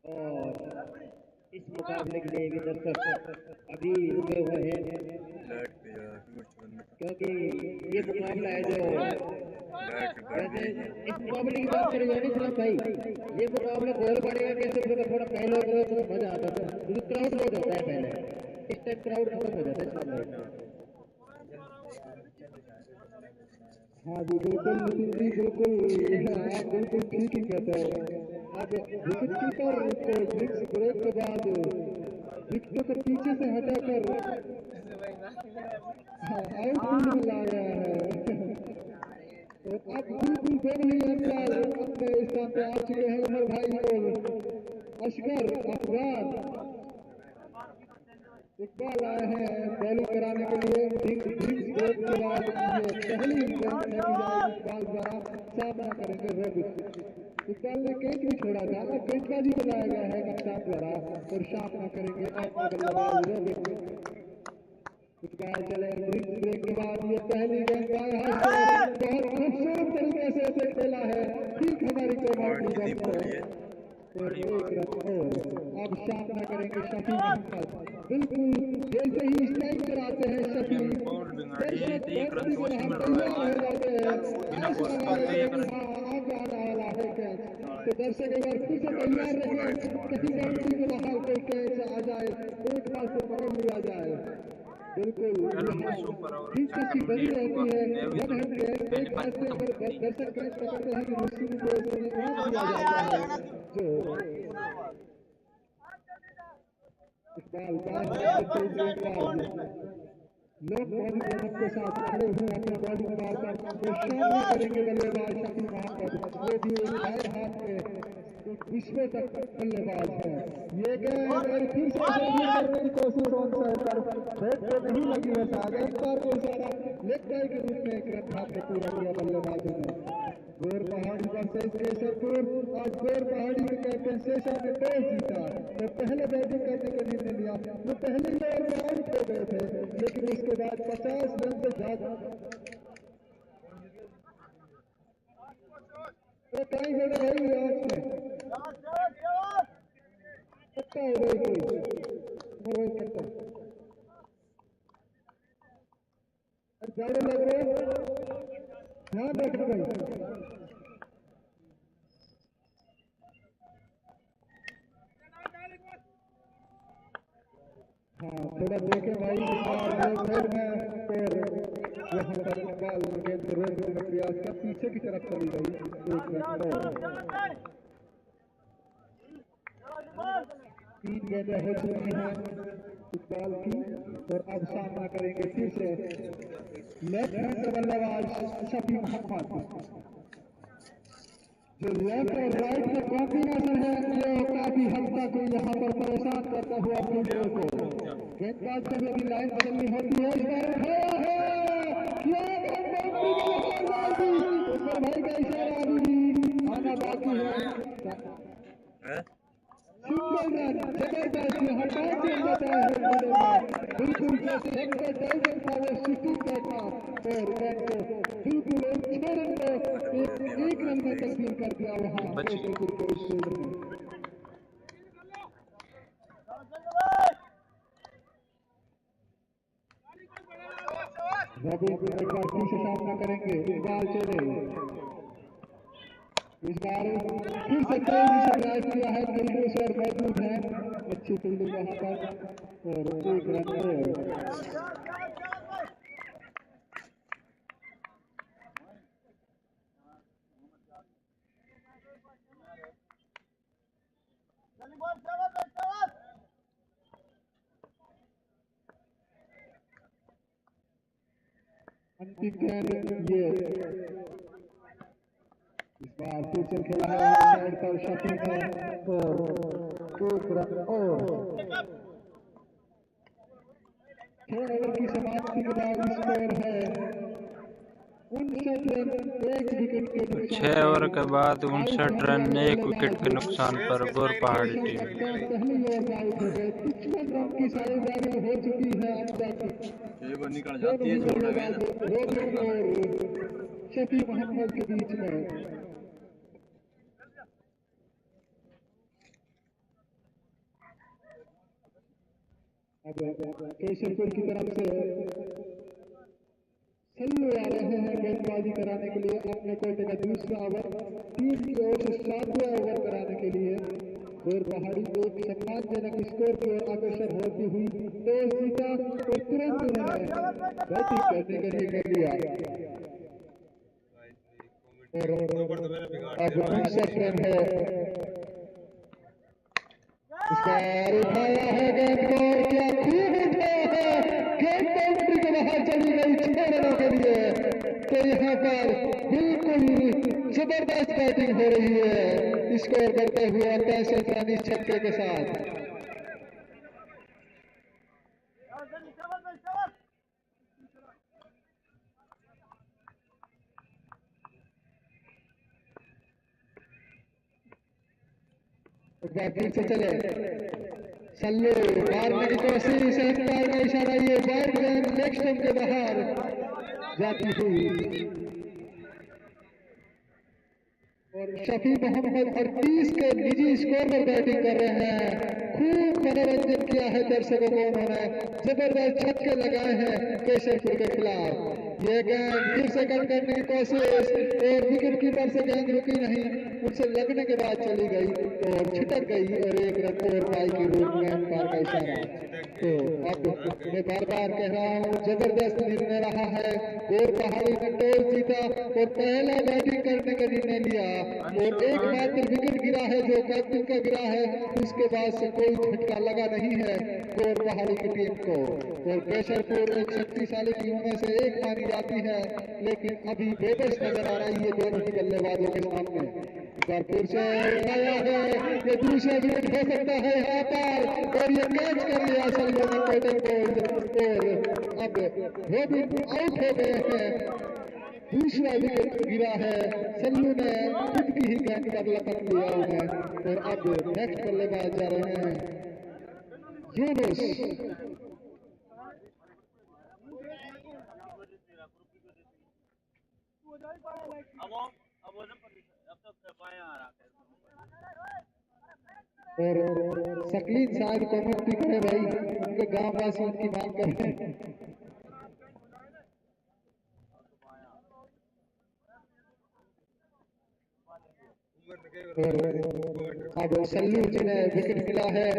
S2: और इस मुकाबले के लिए भी दर्शक अभी रुके हुए हैं, क्योंकि ये मुकाबला है जो वैसे इस मुकाबले की बात करी जाए ना भाई, ये मुकाबला गोल पड़ेगा कैसे थोड़ा पहले करो तो मजा आता था, क्राउड बहुत होता है पहले, इस टाइम क्राउड खत्म हो जाता है। हाँ जी बिल्कुल नितिन जी बिल्कुल, आप बिल्कुल ठीक ही कहते हैं। अब विकेट कीपर को ब्रेक के बाद विकेट को पीछे से हटाकर आउटफील्ड में लाया है। तो अब बिल्कुल दोनों ही अंपायर अपने स्थान पे आ चुके हैं, उमर भाई और असगर अफगान इकबाल आए हैं बॉलिंग कराने के लिए। ब्रेक के बाद ये पहली गेंद फेंकी जाएगी, इकबाल द्वारा सामना करेंगे रघु। इकबाल ने कैच भी छोड़ा था और गेंदबाजी बनाया गया है कप्तान द्वारा, और सामना करेंगे अपना बल्लेबाज रघु। इकबाल चले ब्रेक के बाद ये पहली गेंद बहुत खूबसूरत तरीके से इसे खेला है, ठीक हमारी कोमांड और एक रन और अब सामना करेंगे शफी मोहम्मद। बिल्कुल जैसे ही स्ट्राइक कराते हैं शफी तैयार हो जाते हैं, तो दर्शक एक बार फिर से तैयार रहे, कहीं बाउंड्री के बाहर कोई कैच आ जाए, एक बार से पकड़ लिया जाए। बिल्कुल दिलचस्पी बनी रहती है, 100 एक बार से अगर दर्शक कैच पकड़ते हैं कि मुश्किल को दिया जाता है। जो लोग बॉडी के साथ खड़े हुए अपना बॉडी मारकर सामने करेंगे बल्लेबाज शफी मोहम्मद, ये भी एक हाथ में विश्व तक बल्लेबाज है। ये गेंद और फिर से करने की कोशिश ऑन साइड पर बैट पे नहीं लगी है, साथ एक बार को इशारा लेग बाय के रूप में एक रन हाथ में पूरा किया बल्लेबाजों ने। गोर पहाड़ी वर्सेस केसरपुर, आज गोर पहाड़ी के कैप्टन शेषन ने टॉस जीता, तो पहले बैटिंग करने का निर्णय लिया। वो पहले ही ओवर में आउट हो गए थे, लेकिन उसके बाद 50 रन से ज्यादा टाइम हो रही है आज में पक्का हो गई कोई ज्यादा लग रहे ध्यान रखना भाई। हाँ थोड़ा देखे भाई साइड में, और यहाँ पर इकबाल गेंद रोकने का प्रयास का पीछे की तरफ चली गई, एक रन। 3 गेंदें हो चुकी हैं इकबाल की, और अब सामना करेंगे फिर से लेफ्ट हैंड बल्लेबाज शफी मोहम्मद। जो लेफ्ट और राइट का कॉम्बिनेशन है ये काफी हद तक यहाँ पर परेशान करता हुआ फील्डर को। गेंदबाज से भी लाइन बदलनी होती है, इस बार भाई का इशारा अभी भी आना बाकी है। सिंगल रन जबरदस्त हटा दिया जाता है, बिल्कुल जैसे था वो शूटिंग करता, और
S3: बची।
S2: रवि एक बार फिर से सामना करेंगे, इस बार चले, इस बार फिर से तेजी से ड्राइव किया है, दिलखुश और मौजूद है, अच्छी फील्डिंग यहाँ पर और एक रन और। अंतिम गेंद ये इस बार फिर से खेला है साइड पर शफी ने और एक रन और। 6 ओवर की समाप्ति के बाद स्कोर है 59 रन 1 विकेट के नुकसान।
S3: 6 ओवर के बाद 59 रन 1 विकेट के नुकसान पर गौर पहाड़ी टीम।
S2: पहली ओवर में आउट हो गए, 55 रन की साझेदारी हो चुकी है अब तक।
S5: निकल जाती है छोड़ गए
S2: रोबिन और शफी मोहम्मद के बीच में। अब केशरपुर की तरफ से सल्लू आ रहे हैं गेंदबाजी कराने के लिए अपने कोटे का दूसरा ओवर, टीम की ओर से 7वां ओवर कराने के लिए। गौर पहाड़ी एक सम्मानजनक स्कोर की ओर अग्रसर होती हुई टॉस जीता और तुरंत उन्होंने बैटिंग करने के लिए कर लिया और अब 59 रन है। इस बार उठाया है गेंद को, क्या खूब उठाया है, गेंद बाउंड्री के बाहर चली गई 6 रनों के लिए। तो यहाँ पर बिल्कुल जबरदस्त बैटिंग हो रही है, स्कोर करते हुए 65 रन इस छक्के के साथ। एक बार फिर से चले, सल्लू मारने की कोशिश, अंपायर का इशारा, ये बैट गेंद लेग स्टंप के बाहर जाती हुई और शफी मोहम्मद 38 के निजी स्कोर पर बैटिंग कर रहे हैं। खूब मनोरंजन किया है दर्शकों को उन्होंने, जबरदस्त छक्के लगाए हैं केशरपुर के खिलाफ। ये गेंद फिर से कट करने की कोशिश और विकेट कीपर से गेंद रुकी नहीं, उससे लगने के बाद चली गई और छिटक गई और एक रन और पाई के रूप में अंपायर का इशारा। तो अब मैं बार बार कह रहा हूँ, जबरदस्त निर्णय रहा है। गौर पहाड़ी ने टॉस जीता और पहला बैटिंग करने का निर्णय लिया और एकमात्र विकेट गिरा है जो कैप्टन का गिरा है, उसके बाद से कोई झटका लगा नहीं है गौर पहाड़ी की टीम को। और केशरपुर एक शक्तिशाली टीमों में से एक मानी जाती है, लेकिन अभी बेबस नजर आ रही है दोनों ही बल्लेबाजों के सामने। एक बार फिर से आया है, ये दूसरा विकेट हो सकता है यहाँ पर और ये कैच कर लिया सल्लू ने कोटे को और अब रोबिन आउट हो गए हैं। दूसरा विकेट गिरा है, सल्लू ने खुद की ही गेंद पर लपक लिया उन्हें और अब नेक्स्ट बल्लेबाज जा रहे हैं यूनुस। और सकलीन शायद कमेंट भी करे भाई, उनके गांव वासी उनकी मांग कर रहे हैं। अब सल्लू जी ने विकेट मिला है।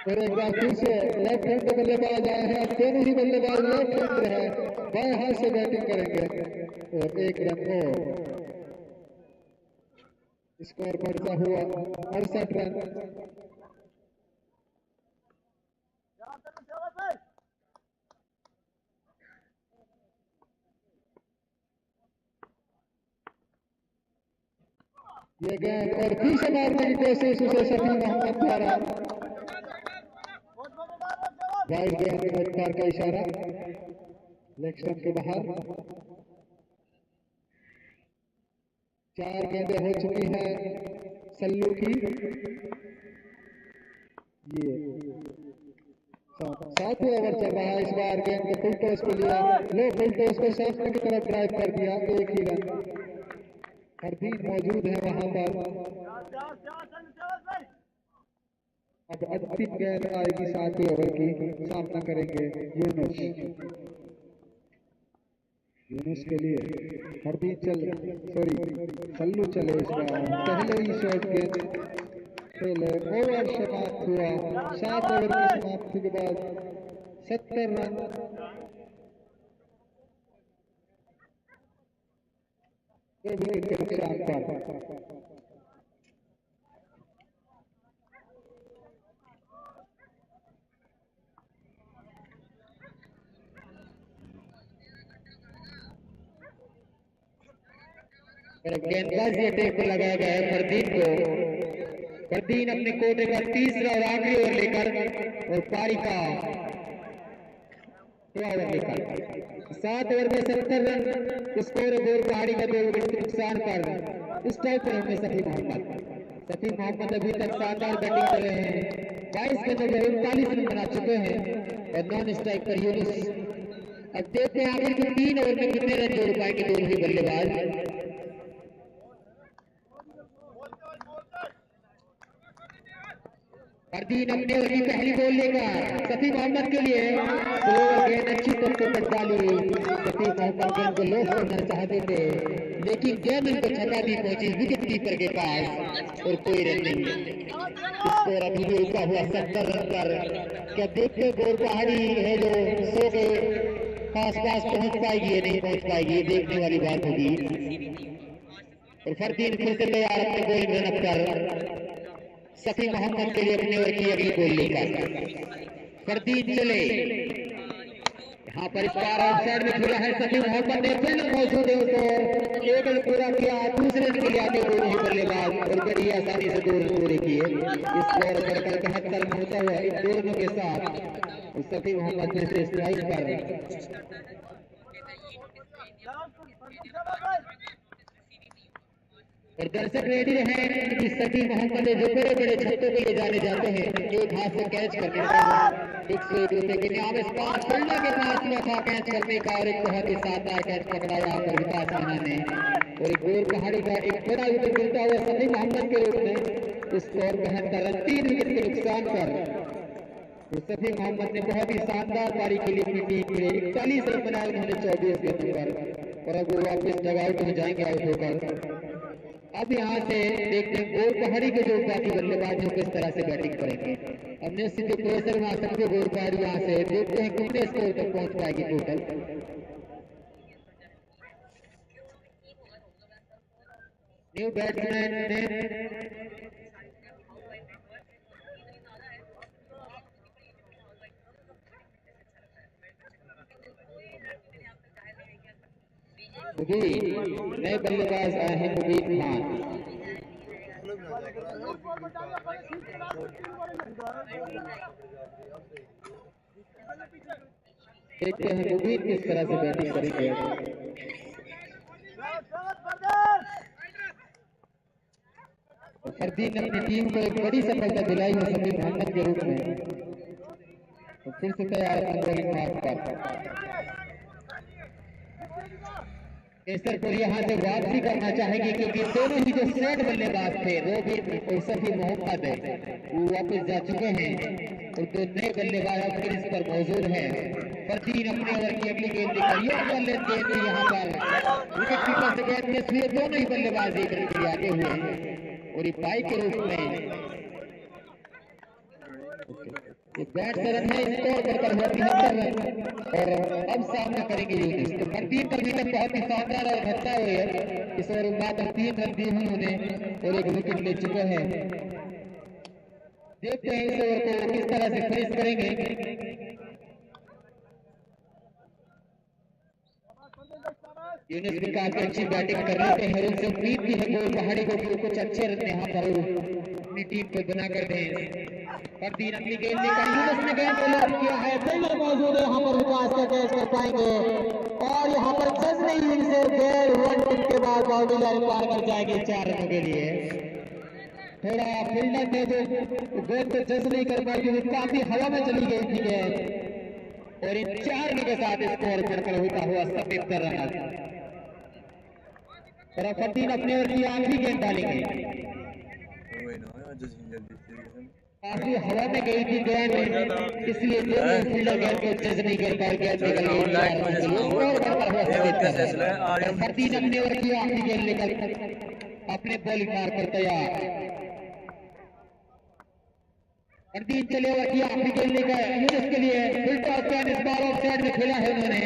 S2: और एक बार फिर से लेफ्ट हैंड के बल्लेबाज आए हैं, दोनों ही बल्लेबाज लेफ्ट हैंड है, बाएं हाथ से बैटिंग करेंगे और एक रन और। स्कोर बढ़ता हुआ 68 रन। ये गेंद और फिर से मारने की कोशिश, उसे शफी मोहम्मद द्वारा वाइड गेंद में अंपायर का इशारा, लेग स्टंप के बाहर। 4 गेंदें हो चुकी हैं, सल्लू की ये सातवें ओवर चल रहा है। इस बार गेंद को फुल टॉस को लिया, लो फुल टॉस को सामने की तरफ ड्राइव कर दिया, एक ही रन। हरदीप मौजूद है वहां पर। अब अंतिम गेंद आएगी 7वें ओवर की, सामना करेंगे यूनुस के लिए। हरदीप सल्लू चले। इस बार पहले ही शॉट गेंद पहले ओवर समाप्त हुआ। 7 ओवर की समाप्ति के बाद 70 रन। दो विकेट के नुकसान पर गेंदबाजी अटैक पर लगाया गया है फरदीन को। फरदीन अपने कोटे का तीसरा और आखिरी ओवर लेकर और पारी का 7 ओवर में 70 रन स्कोर है। गोर पहाड़ी का 2 विकेट के नुकसान पर इस टाइम पर हमने सफी मोहम्मद अभी तक शानदार बैटिंग कर रहे हैं। 22 गेंदों में 39 रन बना चुके हैं और नॉन स्ट्राइक पर यूनुस। अब देखते हैं आखिर के 3 ओवर में कितने रन जोड़ पाएंगे दोनों ही बल्लेबाज। फरदीन अपने ओवर की पहली बॉल लेकर सफी मोहम्मद के लिए गेंद अच्छी तरह से कट डाली। सफी मोहम्मद गेंद को लॉस करना चाहते थे लेकिन गेंद उनको छक्का भी पहुंची विकेट कीपर के पास और कोई रन नहीं। स्कोर अभी भी रुका हुआ 70 रन पर। क्या देखते गोर पहाड़ी है जो 100 के आसपास पहुंच पाएगी या नहीं पहुंच पाएगी, ये देखने वाली बात होगी। और फरदीन फिर से तैयार अपने बॉलिंग रन अप कर सफी मोहम्मद के लिए अपने ओवर की अगली बॉल लेकर फरदीन चले। यहाँ पर इस बार आउटसाइड में खेला है सफी मोहम्मद ने, फिर मौजूद है उसको एक रन पूरा किया। दूसरे रन के लिए आगे दोनों ही बल्लेबाज और बड़ी आसानी से 2 रन पूरे किए। इस ओवर पर 71 रन होता हुआ इन 2 रनों के साथ सफी मोहम्मद ने से स्ट्राइक पर और दर्शक रेडी रहे कि सफी मोहम्मद जो बड़े बड़े छक्कों के लिए जाने जाते हैं एक हाथ से कैच करने का 101 रुपए के नाम स्पान फील्डर के पास में था कैच करने का और एक बहुत ही शानदार कैच पकड़ा यहाँ पर विकास राणा ने और एक गोर पहाड़ी का एक बड़ा विकेट मिलता हुआ सफी मोहम्मद के रूप में। स्कोर 72 रन 3 विकेट के नुकसान पर सफी मोहम्मद ने बहुत ही शानदार पारी के लिए अपनी टीम के लिए 41 रन बनाए उन्होंने 24 गेंदों पर और अब वो वापस डगआउट में जाएंगे आउट होकर। अब यहाँ से देखते हैं गोर पहाड़ी के जो बाकी बल्लेबाज हैं किस तरह से बैटिंग करेंगे। अब निश्चित प्रेशर में आ सकते गोर पहाड़ी यहाँ से देखते हैं कितने स्कोर तक पहुंच पाएगी टोटल। न्यू बैट्समैन ने नए बल्लेबाज आए हैं मुबीन खान। देखते हैं मुबीन किस तरह से बैटिंग करेंगे। फरदीन ने अपनी टीम को एक बड़ी सफलता दिलाई है सफी मोहम्मद के रूप में। फिर से तैयार बॉलिंग मार्क पर केसरपुर यहाँ से वापसी करना चाहेंगे क्योंकि दोनों ही जो सेट बल्लेबाज थे रोबिन और सफी मोहम्मद वो वापस जा चुके हैं और 2 नए बल्लेबाज अब क्रीज पर मौजूद हैं। फरदीन अपने ओवर की अगली गेंद लेकर ये गेंद थी यहाँ पर विकेट कीपर से गेंद मिस हुई। दोनों ही बल्लेबाज एक रन के लिए आगे हुए और ये पाई के रूप में बैट से रन है स्कोर बढ़कर हुआ 73 रन और अब सामना करेंगे यूनुस। तो फरदीन का भी बहुत ही शानदार और घटना हुई है। इस ओवर में मात्र 3 रन दिए हुए उन्हें और 1 विकेट ले चुके हैं। देखते हैं इस ओवर को किस तरह से फिनिश करेंगे। यूनुस भी काफी अच्छी बैटिंग कर रहे थे और उनसे उम्मीद भी है गोर पहाड़ी को कि कुछ अच्छे रन यहाँ पर अपनी टीम को बना कर दें। फरदीन अपनी गेंद लेकर यूनुस ने गेंद को लॉक किया है। फील्डर मौजूद है यहाँ पर विकास का कैच कर पाएंगे और यहाँ पर चल रही इनसे 1.5 के बाद बाउंड्री लाइन पार कर जाएगी 4 रनों के लिए। थोड़ा फील्डर ने जो गेंद को जज नहीं कर पाई क्योंकि काफी हवा में चली गई थी गेंद और इन 4 रन के साथ स्कोर बनकर होता हुआ 77 रन। रफीन अपने ओर की आखिरी गेंद डालेंगे। काफी हवा में गई थी गेंद इसलिए दोनों फील्डर गेंद को जज नहीं कर पाए। गेंद निकल गई। रफीन अपने ओर की आखिरी गेंद लेकर अपने बॉलिंग मार कर तैयार। रफीन चले ओवर की आखिरी गेंद लेकर यूनुस के लिए फिल्टर कैन इस बार ऑफ साइड में खेला है उन्होंने।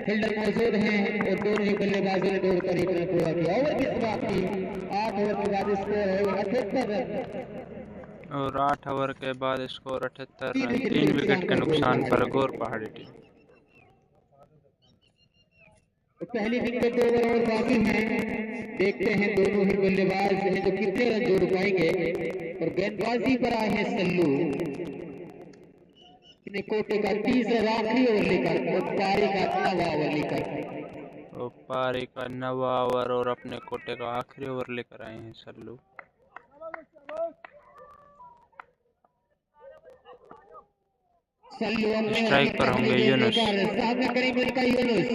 S2: फील्डर मौजूद हैं और दोनों ही बल्लेबाजों ने दौड़कर एक रन पूरा किया। ओवर की शुरुआत की 8 ओवर के बाद स्कोर है 78 रन
S3: और 8 ओवर के बाद स्कोर 78 रन। 3 विकेट के नुकसान पर गौर पहाड़ी टीम।
S2: पहली इनिंग के 2 ओवर और बाकी हैं। देखते हैं दोनों ही बल्लेबाज हैं जो कितने रन जोड़ पाएंगे। और गेंदबाजी पर आए हैं सल्लू इन्हें कोटे का 30 आखिरी ओवर लेकर और पारी का 9वां ओवर लेकर।
S3: पारी का 9वां ओवर और अपने कोटे का आखिरी ओवर लेकर आए हैं सल्लू। स्ट्राइक पर होंगे यूनुस।
S2: करेंगे उनका यूनुस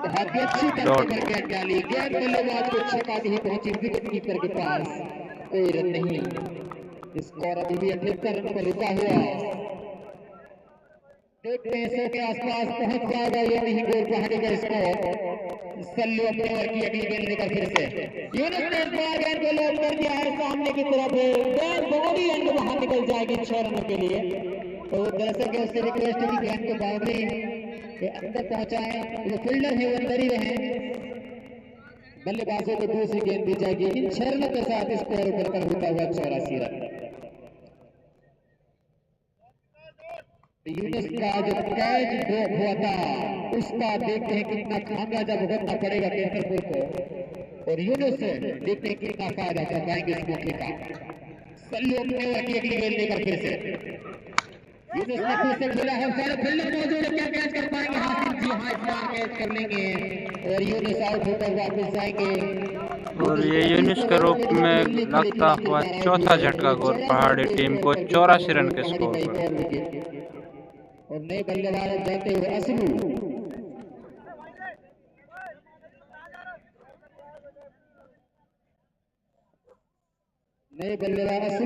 S2: बहुत अच्छी गेंद डाली। गेंद बल्लेबाज को छक्का नहीं पहुंची विकेट कीपर के पास। कोई रन नहीं। स्कोर अभी भी 78 रन पर रुका हुआ। देखते हैं 100 के आसपास पहुंच जाएगा या नहीं गौर पहाड़ी का स्कोर। सल्लू अपने ओवर की अगली गेंद लेकर फिर से यूनुस ने गेंद को लोड कर दिया है सामने की तरफ। गेंद बॉडी एंड बाहर निकल जाएगी 6 रनों के लिए। तो दर्शक के उससे रिक्वेस्ट है कि गेंद को बाउंड्री के अंदर पहुंचाएं। जो फील्डर है वो अंदर ही रहे। बल्लेबाजों को दूसरी गेंद दी जाएगी। इन 6 रनों के साथ स्कोर बनकर होता हुआ 84 रन। यूनुस का जो कैच ड्रॉप हुआ था उसका देखते हैं कितना खामियाजा भुगतना पड़ेगा केसरपुर को। और यूनुस देखते हैं कितना फायदा कर पाएंगे इस मौके का। सल्लू अपने ओवर की अगली गेंद लेकर फिर से यूनुस ने फिर से खेला है। सारे फील्डर मौजूद है। क्या कैच कर पाएंगे? हासिल जी हाँ इस बार कैच कर लेंगे और यूनुस आउट होकर वापस जाएंगे।
S3: और ये यूनुस के रूप में लगता हुआ चौथा झटका गौर पहाड़ी टीम को 84 रन के स्कोर पर।
S2: और नए बल्लेबाज जाते हुए असलू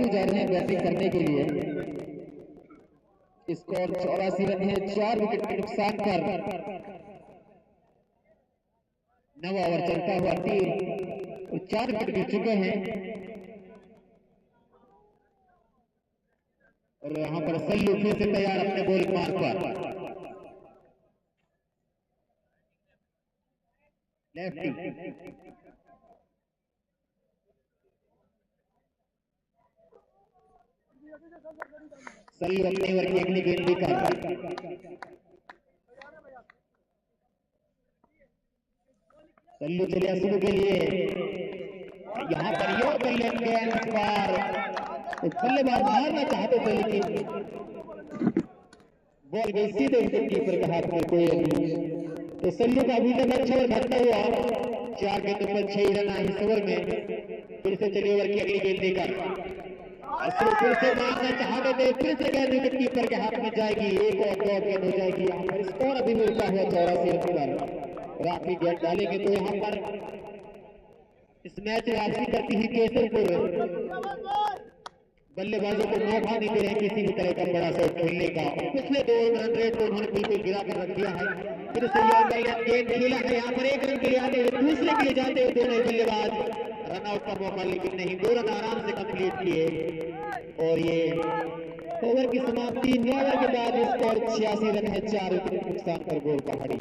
S2: जा रहे हैं बैटिंग करने के लिए। स्कोर 84 रन है। 4 विकेट के नुकसान पर 9 ओवर चलता हुआ 3 और 4 विकेट गिर चुके हैं। और यहाँ पर सल्लू फिर से तैयार अपने बॉलिंग मार्क पर। लेफ्टी सल्लू अपने ओवर की अगली गेंद लेकर सल्लू चले असलू के लिए। यहाँ पर यो गेंद पर बल्लेबाज मारना चाहते थे लेकिन बॉल गई सीधे विकेट कीपर के हाथ में। कोई नहीं। तो सल्लू का अभी तक अच्छा ओवर घटता हुआ 4 गेंद पर 6 रन आए इस ओवर में। फिर से चले ओवर की अगली गेंद लेकर असलू फिर से मारना चाहते थे। फिर से गेंद विकेट कीपर के हाथ में जाएगी। एक और 2 गेंद हो जाएगी। यहाँ पर स्कोर अभी मिलता हुआ 84 रन पर। राफी गेंद डालेंगे तो यहाँ पर इस मैच वापसी करती हुई केसरपुर बल्लेबाजों को मौका नहीं दे रहे किसी भी तरह का बड़ा शॉट खेलने का। पिछले 2 रन रेट को उन्होंने बिल्कुल गिरा कर रख दिया है। फिर से गेंद खेला है। यहाँ पर 1 रन के लिए आते हुए दूसरे के लिए जाते हुए दोनों बल्लेबाज रनआउट का मौका लेकिन नहीं। 2 रन आराम से कंप्लीट किए और ये ओवर की समाप्ति 9 ओवर के बाद स्कोर 86 रन है। 4 विकेट नुकसान पर गौर पहाड़ी।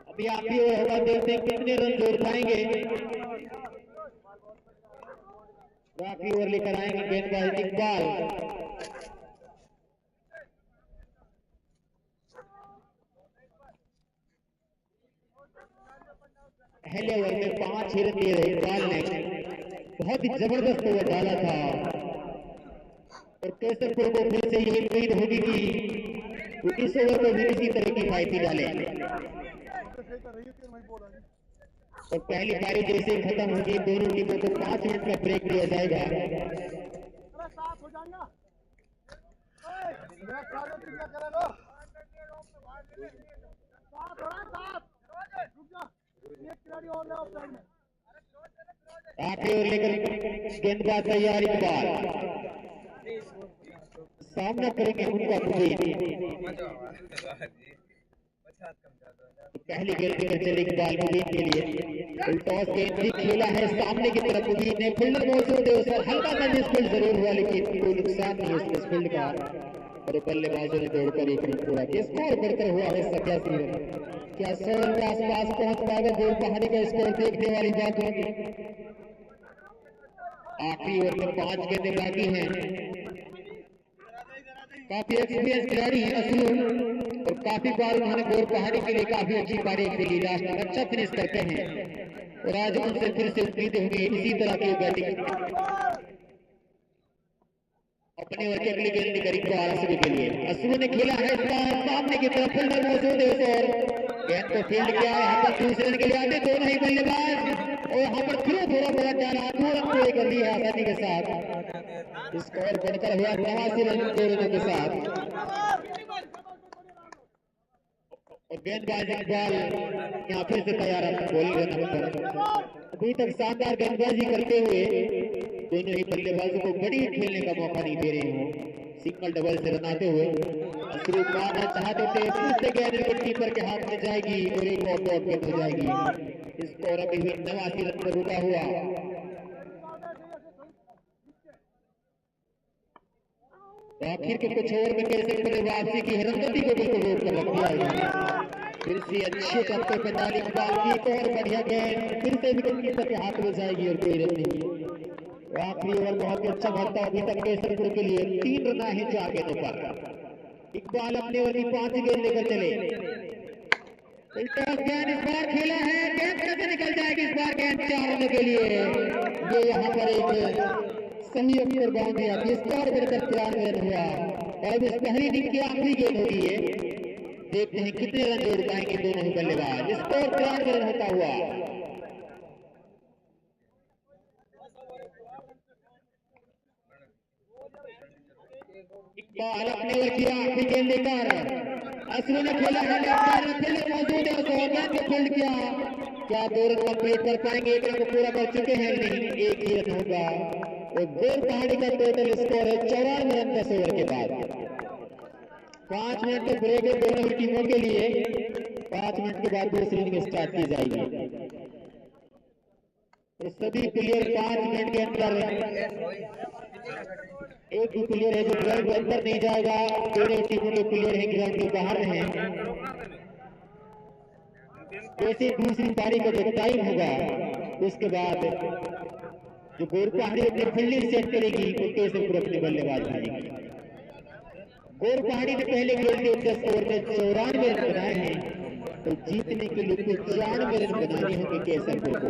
S2: अभी आखिरी ओवर होगा। देखते हैं कितने रन जोड़ पाएंगे। आखिरी ओवर लेकर आएंगे गेंदबाज इकबाल। पहले ओवर में 5 रन दिए रहे इकबाल ने। बहुत ही जबरदस्त ओवर डाला था और केसरपुर को फिर से यही उम्मीद होगी कि इस ओवर को भी इसी तरह की फाइटी डाले। और पहली पारी जैसे ही खत्म होगी दोनों टीमों को 5 मिनट का ब्रेक दिया जाएगा। आखिरी ओवर लेकर गेंदबाज तैयार, इकबाल सामना करेंगे उनका पहली गेंद लेकर चले इकबाल मुबीन के लिए। टॉस गेंद भी खेला है सामने की तरफ, मुबीन ने फील्डर मौजूद है, उसका हल्का सा मिसफील्ड जरूर हुआ लेकिन कोई नुकसान नहीं उस मिसफील्ड का, और बल्लेबाजों ने दौड़कर एक रन पूरा किया। स्कोर बढ़कर हुआ है 87 रन। क्या 100 रन के आसपास पहुंच पाएगा गोल पहाड़ी का स्कोर, देखने वाली बात होगी। आखिरी ओवर में 5 गेंदें बाकी हैं। काफी एक्सपीरियंस खिलाड़ी है असलून, और काफी बार उन्होंने गोल पहाड़ी के लिए काफी अच्छी पारी खेली, लास्ट में अच्छा फिनिश करते हैं, और आज उनसे फिर से उम्मीद होंगी इसी तरह की बैटिंग। अपने ओवर की अगली गेंद निकली असलू के लिए, असलू ने खेला है सामने की तरफ, फील्डर मौजूद है और गेंद को फील्ड किया है। यहाँ पर दूसरे रन के लिए आते दोनों ही बल्लेबाज, और यहाँ पर थ्रो थोड़ा बड़ा डाला, 2 रन पूरे कर दिए आसानी के साथ। स्कोर बढ़कर हुआ 89 रन 2 रनों के साथ। और गेंदबाज इकबाल यहाँ फिर से तैयार है बॉलिंग करने पर। अभी तक शानदार गेंदबाजी करते हुए दोनों ही बल्लेबाजों को बड़ी खेलने का मौका नहीं दे रहे हो, सिंगल डबल से बनाते हुए शुरू मारना चाहते थे, फिर से गेंद कीपर के हाथ में जाएगी और एक और डॉट गेंद हो जाएगी। स्कोर अभी भी 89 रन पर रुका हुआ। आखिर के कुछ ओवर में कैसे अपने वापसी की रणनीति को बिल्कुल रोक कर रख दिया है। फिर से अच्छे टप्पे पे डाली इकबाल की, एक और बढ़िया गेंद, फिर से विकेट कीपर के हाथ में जाएगी और कोई रन नहीं। आखिरी ओवर बहुत ही अच्छा भरता अभी तक केसरपुर के लिए, 3 रन है 4 गेंदों पर। इकबाल अपने ओवर की 5 गेंद लेकर चले। गेंद इस बार खेला है, गेंद कैसे निकल जाएगी इस बार, गेंद 4 रनों के लिए। ये यहाँ पर एक सही अक्सर बाउंड्री आती है, स्कोर बढ़कर 4 रन हुआ, और अब इस पहली इनिंग की आखिरी गेंद होगी है, देखते हैं कितने रन जोड़ पाएंगे दोनों ही बल्लेबाज। स्कोर 4 रन होता हुआ। इकबाल अपने ओवर की आखिरी गेंद लेकर, असलू ने खेला है, फील्डर मौजूद है, गेंद को फील्ड किया। क्या 2 रन कंप्लीट कर पाएंगे? 1 रन को पूरा कर चुके हैं, नहीं 1 ही रन होगा, और गोल पहाड़ी का टोटल स्कोर है 94 रन 10 ओवर के बाद। 5 मिनट का ब्रेक है दोनों ही टीमों के लिए, 5 मिनट के बाद दूसरी इनिंग स्टार्ट की जाएगी। तो सभी प्लेयर 5 मिनट के अंदर, एक ही प्लेयर है जो ग्राउंड के अंदर नहीं जाएगा, दोनों टीमों के प्लेयर हैं ग्राउंड के बाहर हैं। जैसे दूसरी पारी का जो टाइम होगा उसके बाद जो गोल पहाड़ी अपनी फील्डिंग सेट करेगी वो केसरपुर अपने बल्लेबाज भेजेगी। गोल पहाड़ी ने पहले खेल के 10 ओवर में 94 रन बनाए हैं, तो जीतने के लिए कुछ 94 रन बनाने होंगे केसरपुर को।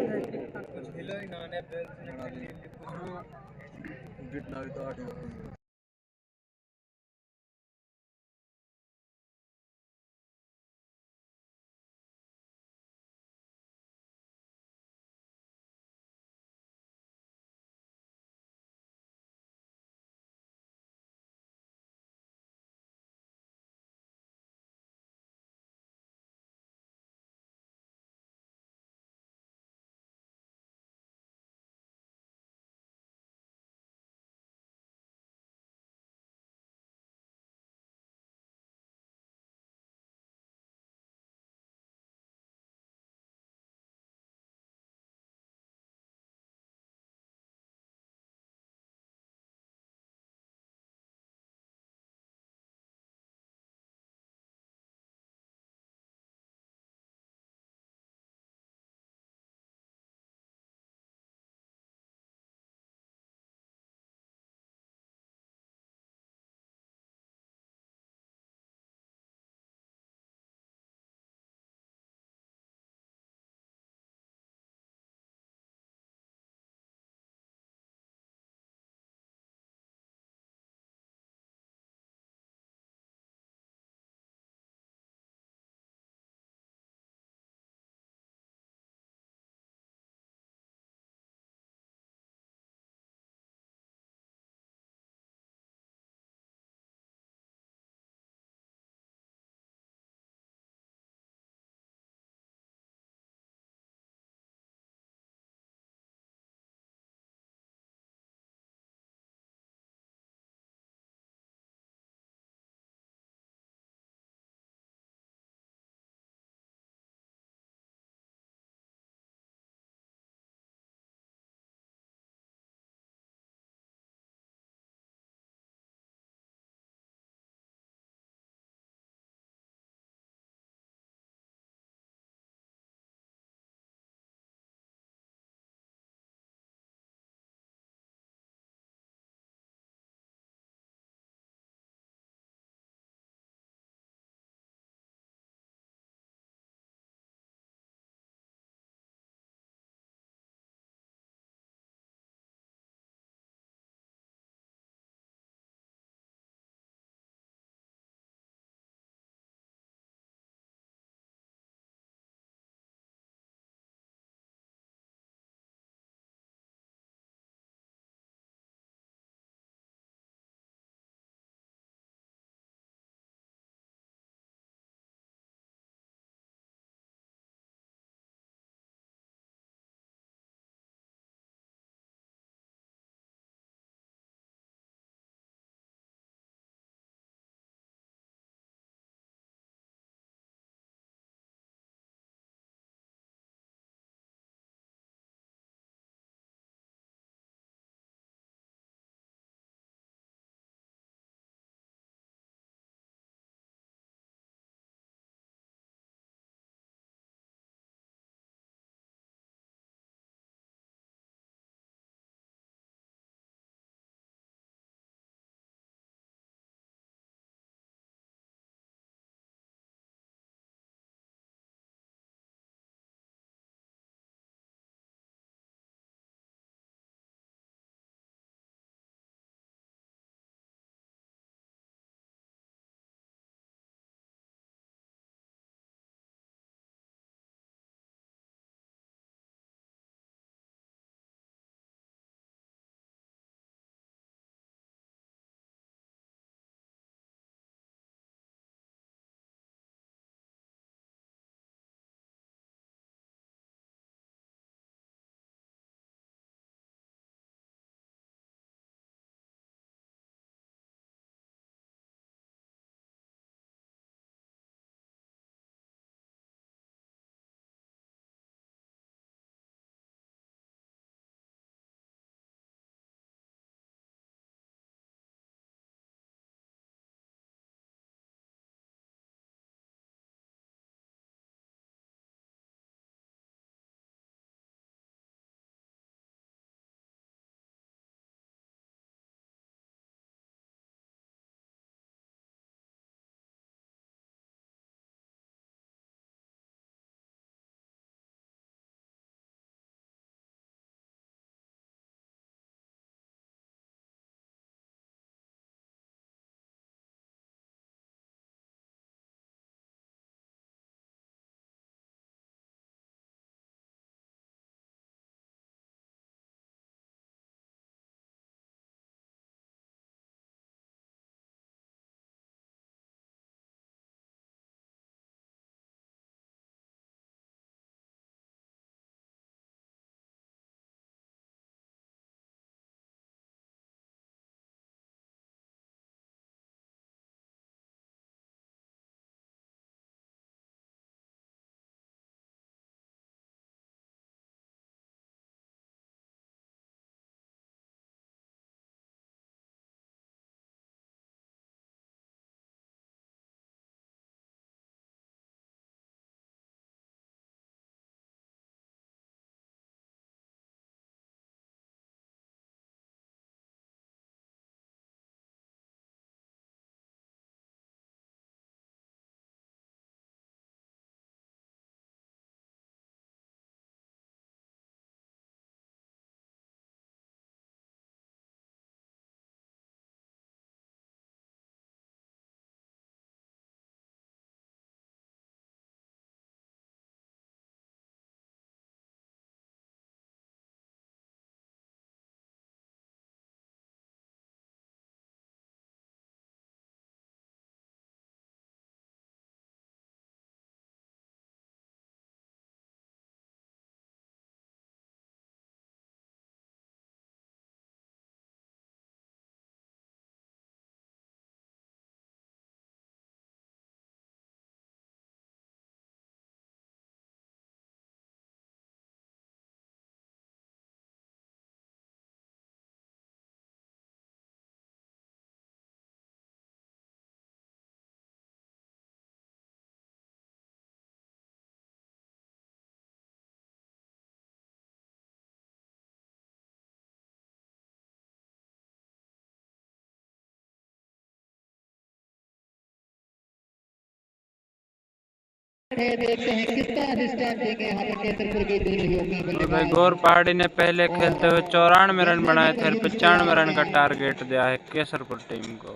S2: है, देखते हैं कितना डिस्टेंस देंगे यहाँ पर केसरपुर की दिल्लियों का
S3: भाई
S2: बल्लेबाज।
S3: गौर पहाड़ी ने पहले खेलते हुए 94 रन बनाए थे, 95 रन का टारगेट दिया है केसरपुर टीम को।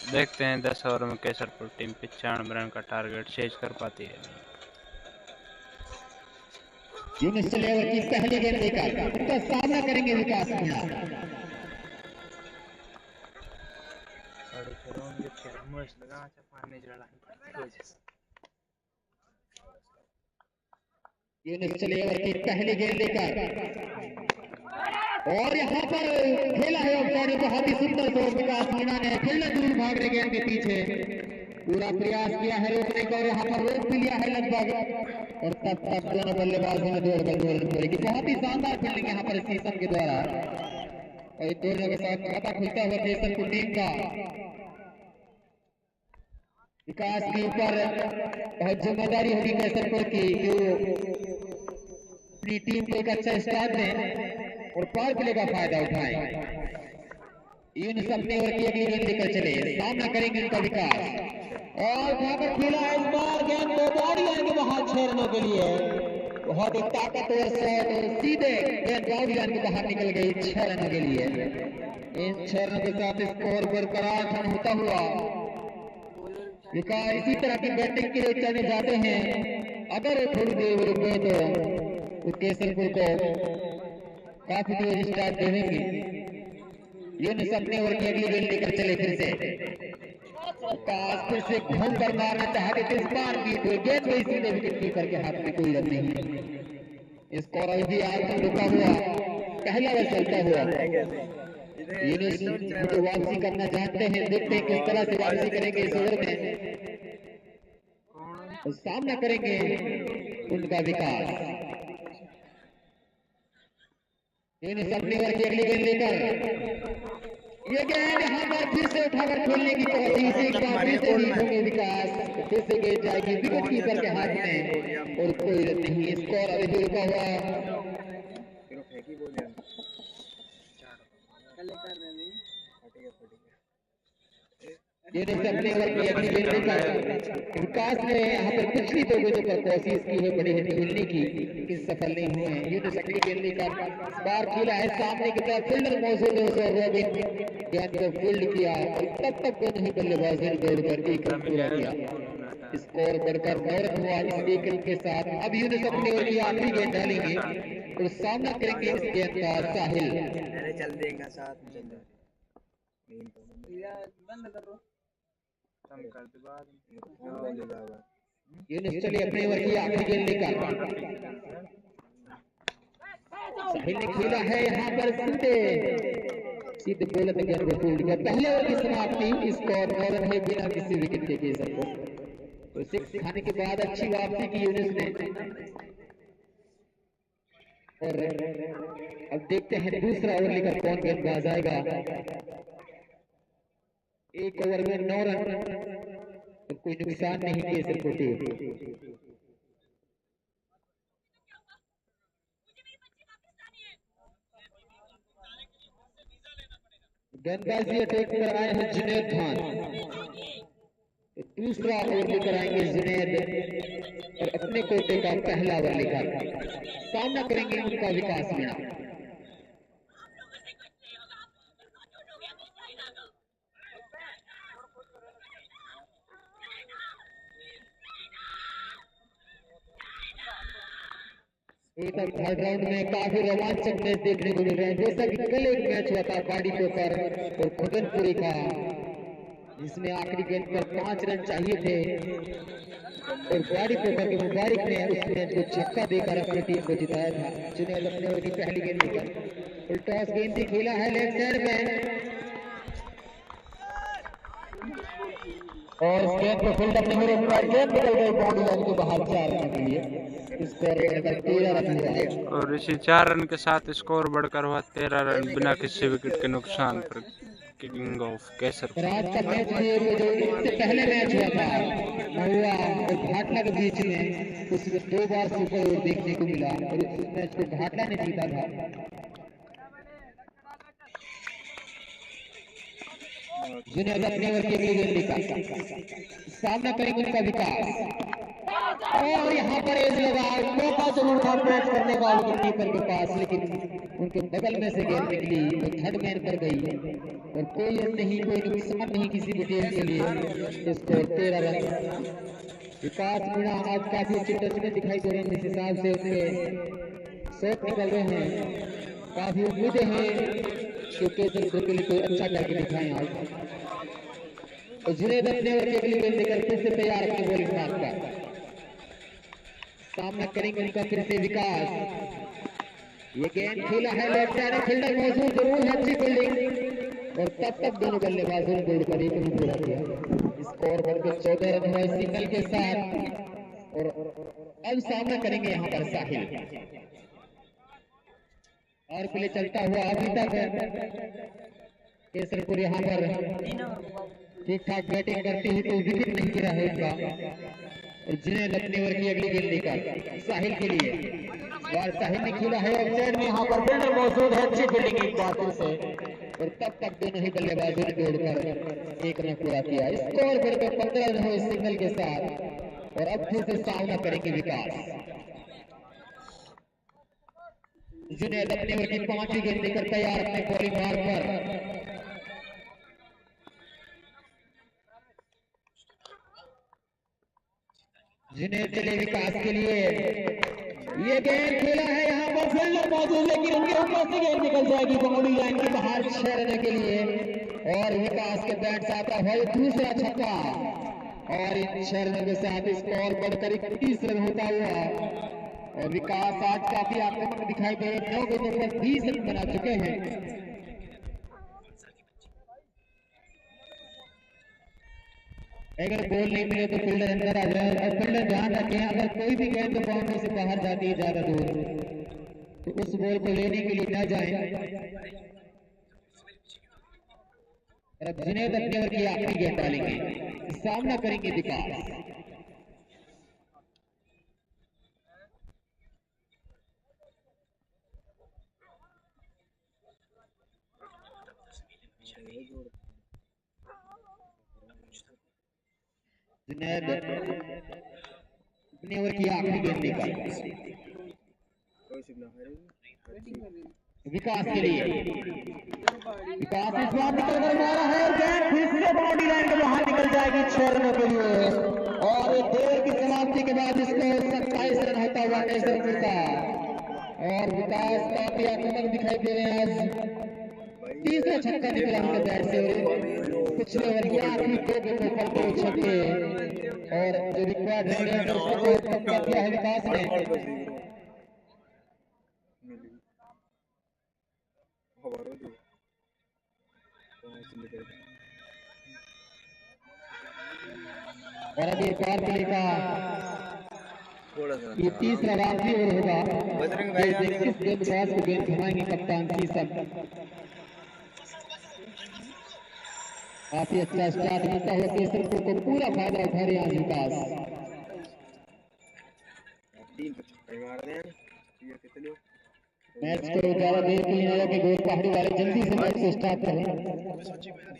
S3: देखते हैं 10 ओवर में केसरपुर टीम 95 रन का टारगेट चेज कर पाती है।
S2: यूनिस चलेवर की पहली गेंद लेकर उनका सामना करेंगे विकास मीणा। यूनिस चलेवर की पहली गेंद लेकर और यहाँ पर खेला है और बहुत ही सुंदर शॉट विकास मीणा ने फील्डर दूर भाग रहे गेंद के पीछे पूरा प्रयास किया है रोकने का और यहाँ पर रोक भी लिया है लगभग और तब तक दोनों बल्लेबाजों ने दौड़ की बहुत ही शानदार फील्डिंग यहाँ पर सीसन के द्वारा और इन दोनों के साथ खाता खुलता हुआ केसरपुर टीम का विकास के ऊपर बहुत जिम्मेदारी होगी केसरपुर की जो अपनी टीम को एक अच्छा स्टार्ट दें और पावर प्ले का फायदा उठाएं। यूनिस अपने ओवर की अगली गेंद लेकर चले, सामना करेंगे इनका विकास और वहां पर खेला है इस बार गेंद दो बारी आएंगे बाहर 6 रनों के लिए। बहुत ही ताकतवर शॉट और सीधे गेंद बाउंड्री लाइन के बाहर निकल गई 6 रनों के लिए। इन 6 रनों के साथ स्कोर बरकरार खत्म होता हुआ विकास इसी तरह की बैटिंग के लिए चलने जाते हैं। अगर थोड़ी देर रुक गए तो केसरपुर को काफी देर स्टार्ट देंगे। यूनिस अपने ओवर की अगली गेंद लेकर चले फिर से घूम कर मारना चाहते थे, इस बार भी गेंद गई सीधे विकेट कीपर के हाथ में, कोई रन नहीं। स्कोर अभी भी आगे रुका हुआ, पहला ओवर चलता हुआ। यूनिस तो वापसी करना चाहते हैं, देखते हैं किस तरह से वापसी करेंगे इस ओवर में और सामना करेंगे उनका विकास। यूनिस अपने ओवर की अगली गेंद लेकर ये गेंद यहाँ पर फिर से उठाकर खेलने की कोशिश, एक बार फिर से रीड होंगे विकास, फिर से गेंद जाएगी विकेट कीपर के हाथ में और कोई रन नहीं। स्कोर अभी भी रुका हुआ यूनिस अपने ओवर की अगली गेंद लेकर विकास ने यहाँ पर पिछली 2 गेंदों पर कोशिश की है बड़ी हिट खेलने की, लेकिन सफल नहीं हुए हैं। यूनिस अगली गेंद लेकर बार खेला है, सामने की तरफ फील्डर मौजूद है और रोबिन गेंद को फील्ड किया और तब तक दोनों ही बल्लेबाज ने दौड़कर 1 रन पूरा किया। स्कोर बढ़कर 9 रन हुआ इस 1 रन के साथ। अब यूनिस अपने ओवर की आखिरी गेंद डालेंगे और सामना करेंगे इस गेंद का साहिल। यूनिस चले अपने ओवर की आखिरी गेंद लेकर, साहिल ने खेला है यहाँ पर सीधे बोलत गेंद को फील्ड किया। पहले ओवर की समाप्ति, स्कोर 9 रन है बिना किसी विकेट के केसरपुर। तो 6 खाने के बाद अच्छी वापसी की यूनिस ने और अब देखते हैं दूसरा ओवर लेकर कौन गेंदबाज आएगा। 1 ओवर में 9 रन तो कोई नुकसान नहीं केसरपुर टीम। गेंदबाजी अटैक पर आए हैं जुनैद खान, तो दूसरा ओवर लेकर आएंगे जुनैद और अपने कोटे का पहला ओवर लेकर सामना करेंगे उनका विकास मीणा। थर्ड राउंड में काफी रोमांचक मैच देखने को मिल रहा है, जैसा कि कल एक मैच हुआ था बाड़ीपोखर और खुदनपुरी का, जिसमें आखिरी गेंद पर 5 रन चाहिए थे और बाड़ीपोखर के मुबारक ने उस मैच को छक्का देकर अपनी टीम को जिताया था। जुनैद अपने ओवर की पहली गेंद लेकर टॉस गेंद भी खेला है लेफ्ट साइड में और गेंद को फील्ड अपने मेरे गेंद निकल गई बाउंड्री लाइन के बाहर 4 रन के लिए। स्कोर 13 रन हुआ
S3: और इसी 4 रन के साथ स्कोर बढ़कर हुआ 13 रन बिना किसी विकेट के नुकसान पर किंग ऑफ केसरपुर।
S2: आज का मैच जो इससे पहले मैच हुआ था महुआ और भाटला के बीच में, उसमें 2 बार सुपर ओवर देखने को मिला और उस मैच को भाटला ने जीता था। जुनैद अपने ओवर की अगली गेंद लेकर सामना करेंगे उनका विकास और यहाँ पर एज लगा, मौका जरूर था मैच करने का विकेट कीपर के पास, लेकिन उनके बगल में से गेंद निकली तो थर्ड मैन पर गई और कोई नहीं, कोई नुकसान नहीं किसी भी टीम के लिए। Score 13 run. विकास मीणा आज काफी अच्छे टच में दिखाई दे रहे हैं, जिस हिसाब से उनके शॉट निकल रहे हैं, काफी उम्मीदें हैं क्योंकि के लिए कोई अच्छा करके दिखाएं आज। तो जुनैद अपने ओवर के लिए गेंद लेकर फिर से तैयार अपने बॉलिंग मार्क पर सामना करेंगे उनका फिर से विकास। ये गेंद खेला है लेफ्ट हैंड, फील्डर मौजूद जरूर है, अच्छी फील्डिंग और तब तक दोनों बल्लेबाजों ने गोल पर एक रन पूरा किया। स्कोर बढ़कर 14 रन हुआ सिंगल के साथ। और अब सामना करेंगे यहाँ पर साहिल और प्ले चलता हुआ अभी तक केसरपुर यहाँ पर ठीक ठाक बैटिंग करती हुई तो विकेट नहीं गिरा है इनका। और जुनैद अपने ओवर की अगली गेंद लेकर साहिल के लिए, यार साहिल ने खेला है ऑफसाइड में, यहाँ पर फील्डर मौजूद है, अच्छी फील्डिंग एक बातों से और तब तक दोनों ही बल्लेबाजों ने दौड़कर एक रन पूरा किया। स्कोर बढ़कर 15 रन हुए सिंगल के साथ। और अब फिर से सामना करेंगे विकास। जुनैद अपने ओवर की 5वीं गेंद लेकर तैयार अपने बॉलिंग मार्क पर। जुनैद चले विकास के लिए, ये गेंद खेला है यहाँ पर फील्डर मौजूद, लेकिन उनके ऊपर से गेंद निकल जाएगी बाउंड्री लाइन के बाहर 6 रन के लिए। और विकास के बैट से आता है दूसरा छक्का और इन 6 रनों के साथ स्कोर बढ़कर 31 रन होता हुआ। और विकास आज काफी आक्रामक दिखाई दे रहे, 9 गेंदों पर 20 रन बना चुके हैं। अगर बॉल नहीं मिले तो फील्डर अंदर आ जाए और फील्डर ध्यान रखें, अगर कोई भी गेंद बाउंड्री से बाहर जाती है ज्यादा दूर तो उस बॉल को लेने के लिए न जाए। और अब जुनैद अपने ओवर की आखिरी गेंद डालेंगे, सामना करेंगे विकास। जुनैद अपने ओवर की आखिरी गेंद लेकर विकास के लिए, विकास इस बार निकल कर मारा है और गेंद फिर से बाउंड्री लाइन के बाहर निकल जाएगी 6 रनों के लिए। और एक देर की समाप्ति के बाद इसको 27 रन होता हुआ केसरपुर का। और विकास काफी आक्रामक दिखाई दे रहे हैं, आज तीसरा छक्का निकला उनके बैट से। पिछले ओवर की आखिरी 2 गेंदों पर 2 छक्के और जो रिक्वायर्ड रन है उसको पक्का किया है विकास ने। और अभी एक और प्ले का ये तीसरा आखिरी ओवर होगा, किस गेंदबाज को गेंद घुमाएंगे कप्तान शीशम। काफी अच्छा स्टार्ट मिलता हुआ केसरपुर को पूरा फायदा उठा रहे हैं विकास। मैच को ज्यादा देर के लिए लगा कि गोल पहाड़ी वाले जल्दी से मैच को स्टार्ट करें।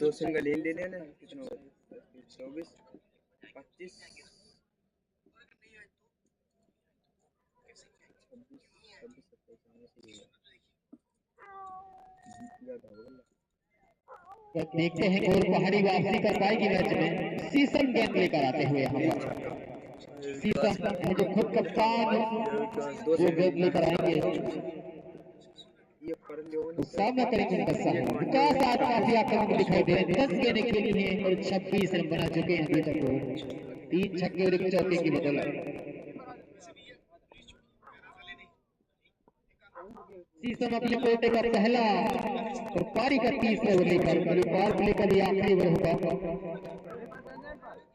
S5: 2 सिंगल ले लेना, कितना 24 25
S2: देखते हैं गोल पहाड़ी वापसी कर पाएगी मैच में। शीशम गेंद लेकर आते हुए यहाँ पर शीशम जो खुद कप्तान जो गेंद लेकर आएंगे तो सामना करेंगे उनका सामना। विकास आज काफी आक्रामक दिखाई दे रहे हैं, 10 गेंदें खेली हैं और 26 रन बना चुके हैं अभी तक। 3 छक्के और 1 चौके की बदौलत शीशम अपने कोटे का पहला और पारी का 30 ओवर लेकर पावर प्ले का भी आखिरी ओवर होगा।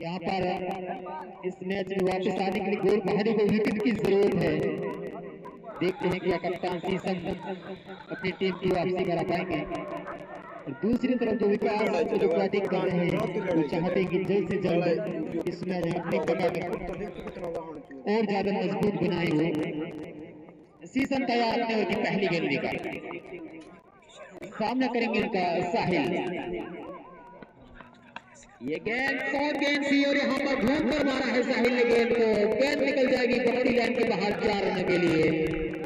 S2: यहाँ पर इस मैच में वापस आने के लिए गोल पहाड़ी को विकेट की जरूरत है। देखते हैं क्या कप्तान शीशम अपनी टीम की वापसी करा पाएंगे। और दूसरी तरफ जो विकास जो बैटिंग कर रहे हैं वो चाहते हैं कि जल्द से जल्द इस मैच अपनी पकड़ और ज्यादा मजबूत बनाए हुए। शीशम तैयार अपने ओवर की पहली गेंद लेकर सामना करेंगे इनका साहिल। ये गेंद शॉर्ट गेंद थी और यहाँ पर घूम कर मारा है साहिल ने गेंद को। गेंद निकल जाएगी बाउंड्री लाइन के बाहर 4 रन के लिए।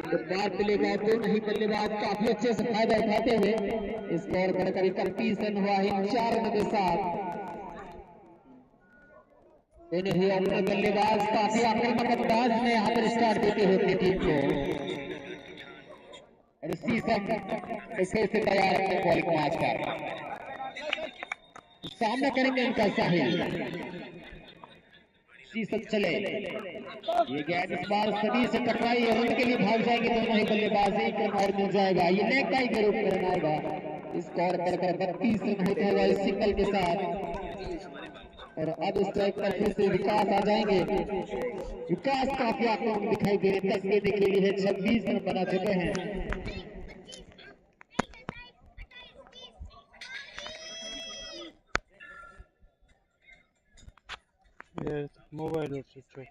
S2: तो बात मिलेगा दोनों ही बल्लेबाज काफी अच्छे से फायदा उठाते हुए स्कोर बढ़कर 31 रन हुआ है 4 रन के साथ। दोनों ही अपने बल्लेबाज काफी आक्रामक अंदाज में यहाँ पर स्टार्ट देते हुए अपनी टीम को और इसे तैयार अपने बॉलिंग मैच पर सामना करेंगे इनका साहिल। शीर्षक चले ये गेंद इस बार सभी से टकराई और उनके लिए भाग जाएंगे दोनों ही बल्लेबाज। एक रन और मिल जाएगा। ये नेक टाई के रूप में रन आएगा। स्कोर बढ़कर 32 रन होते हुए इस सिंगल के साथ। और अब स्ट्राइक पर फिर से विकास आ जाएंगे। विकास काफी आक्रामक दिखाई दे रहे। 10 गेंद के लिए 26 रन बना चुके हैं।
S3: मोबाइल और स्विच ऑफ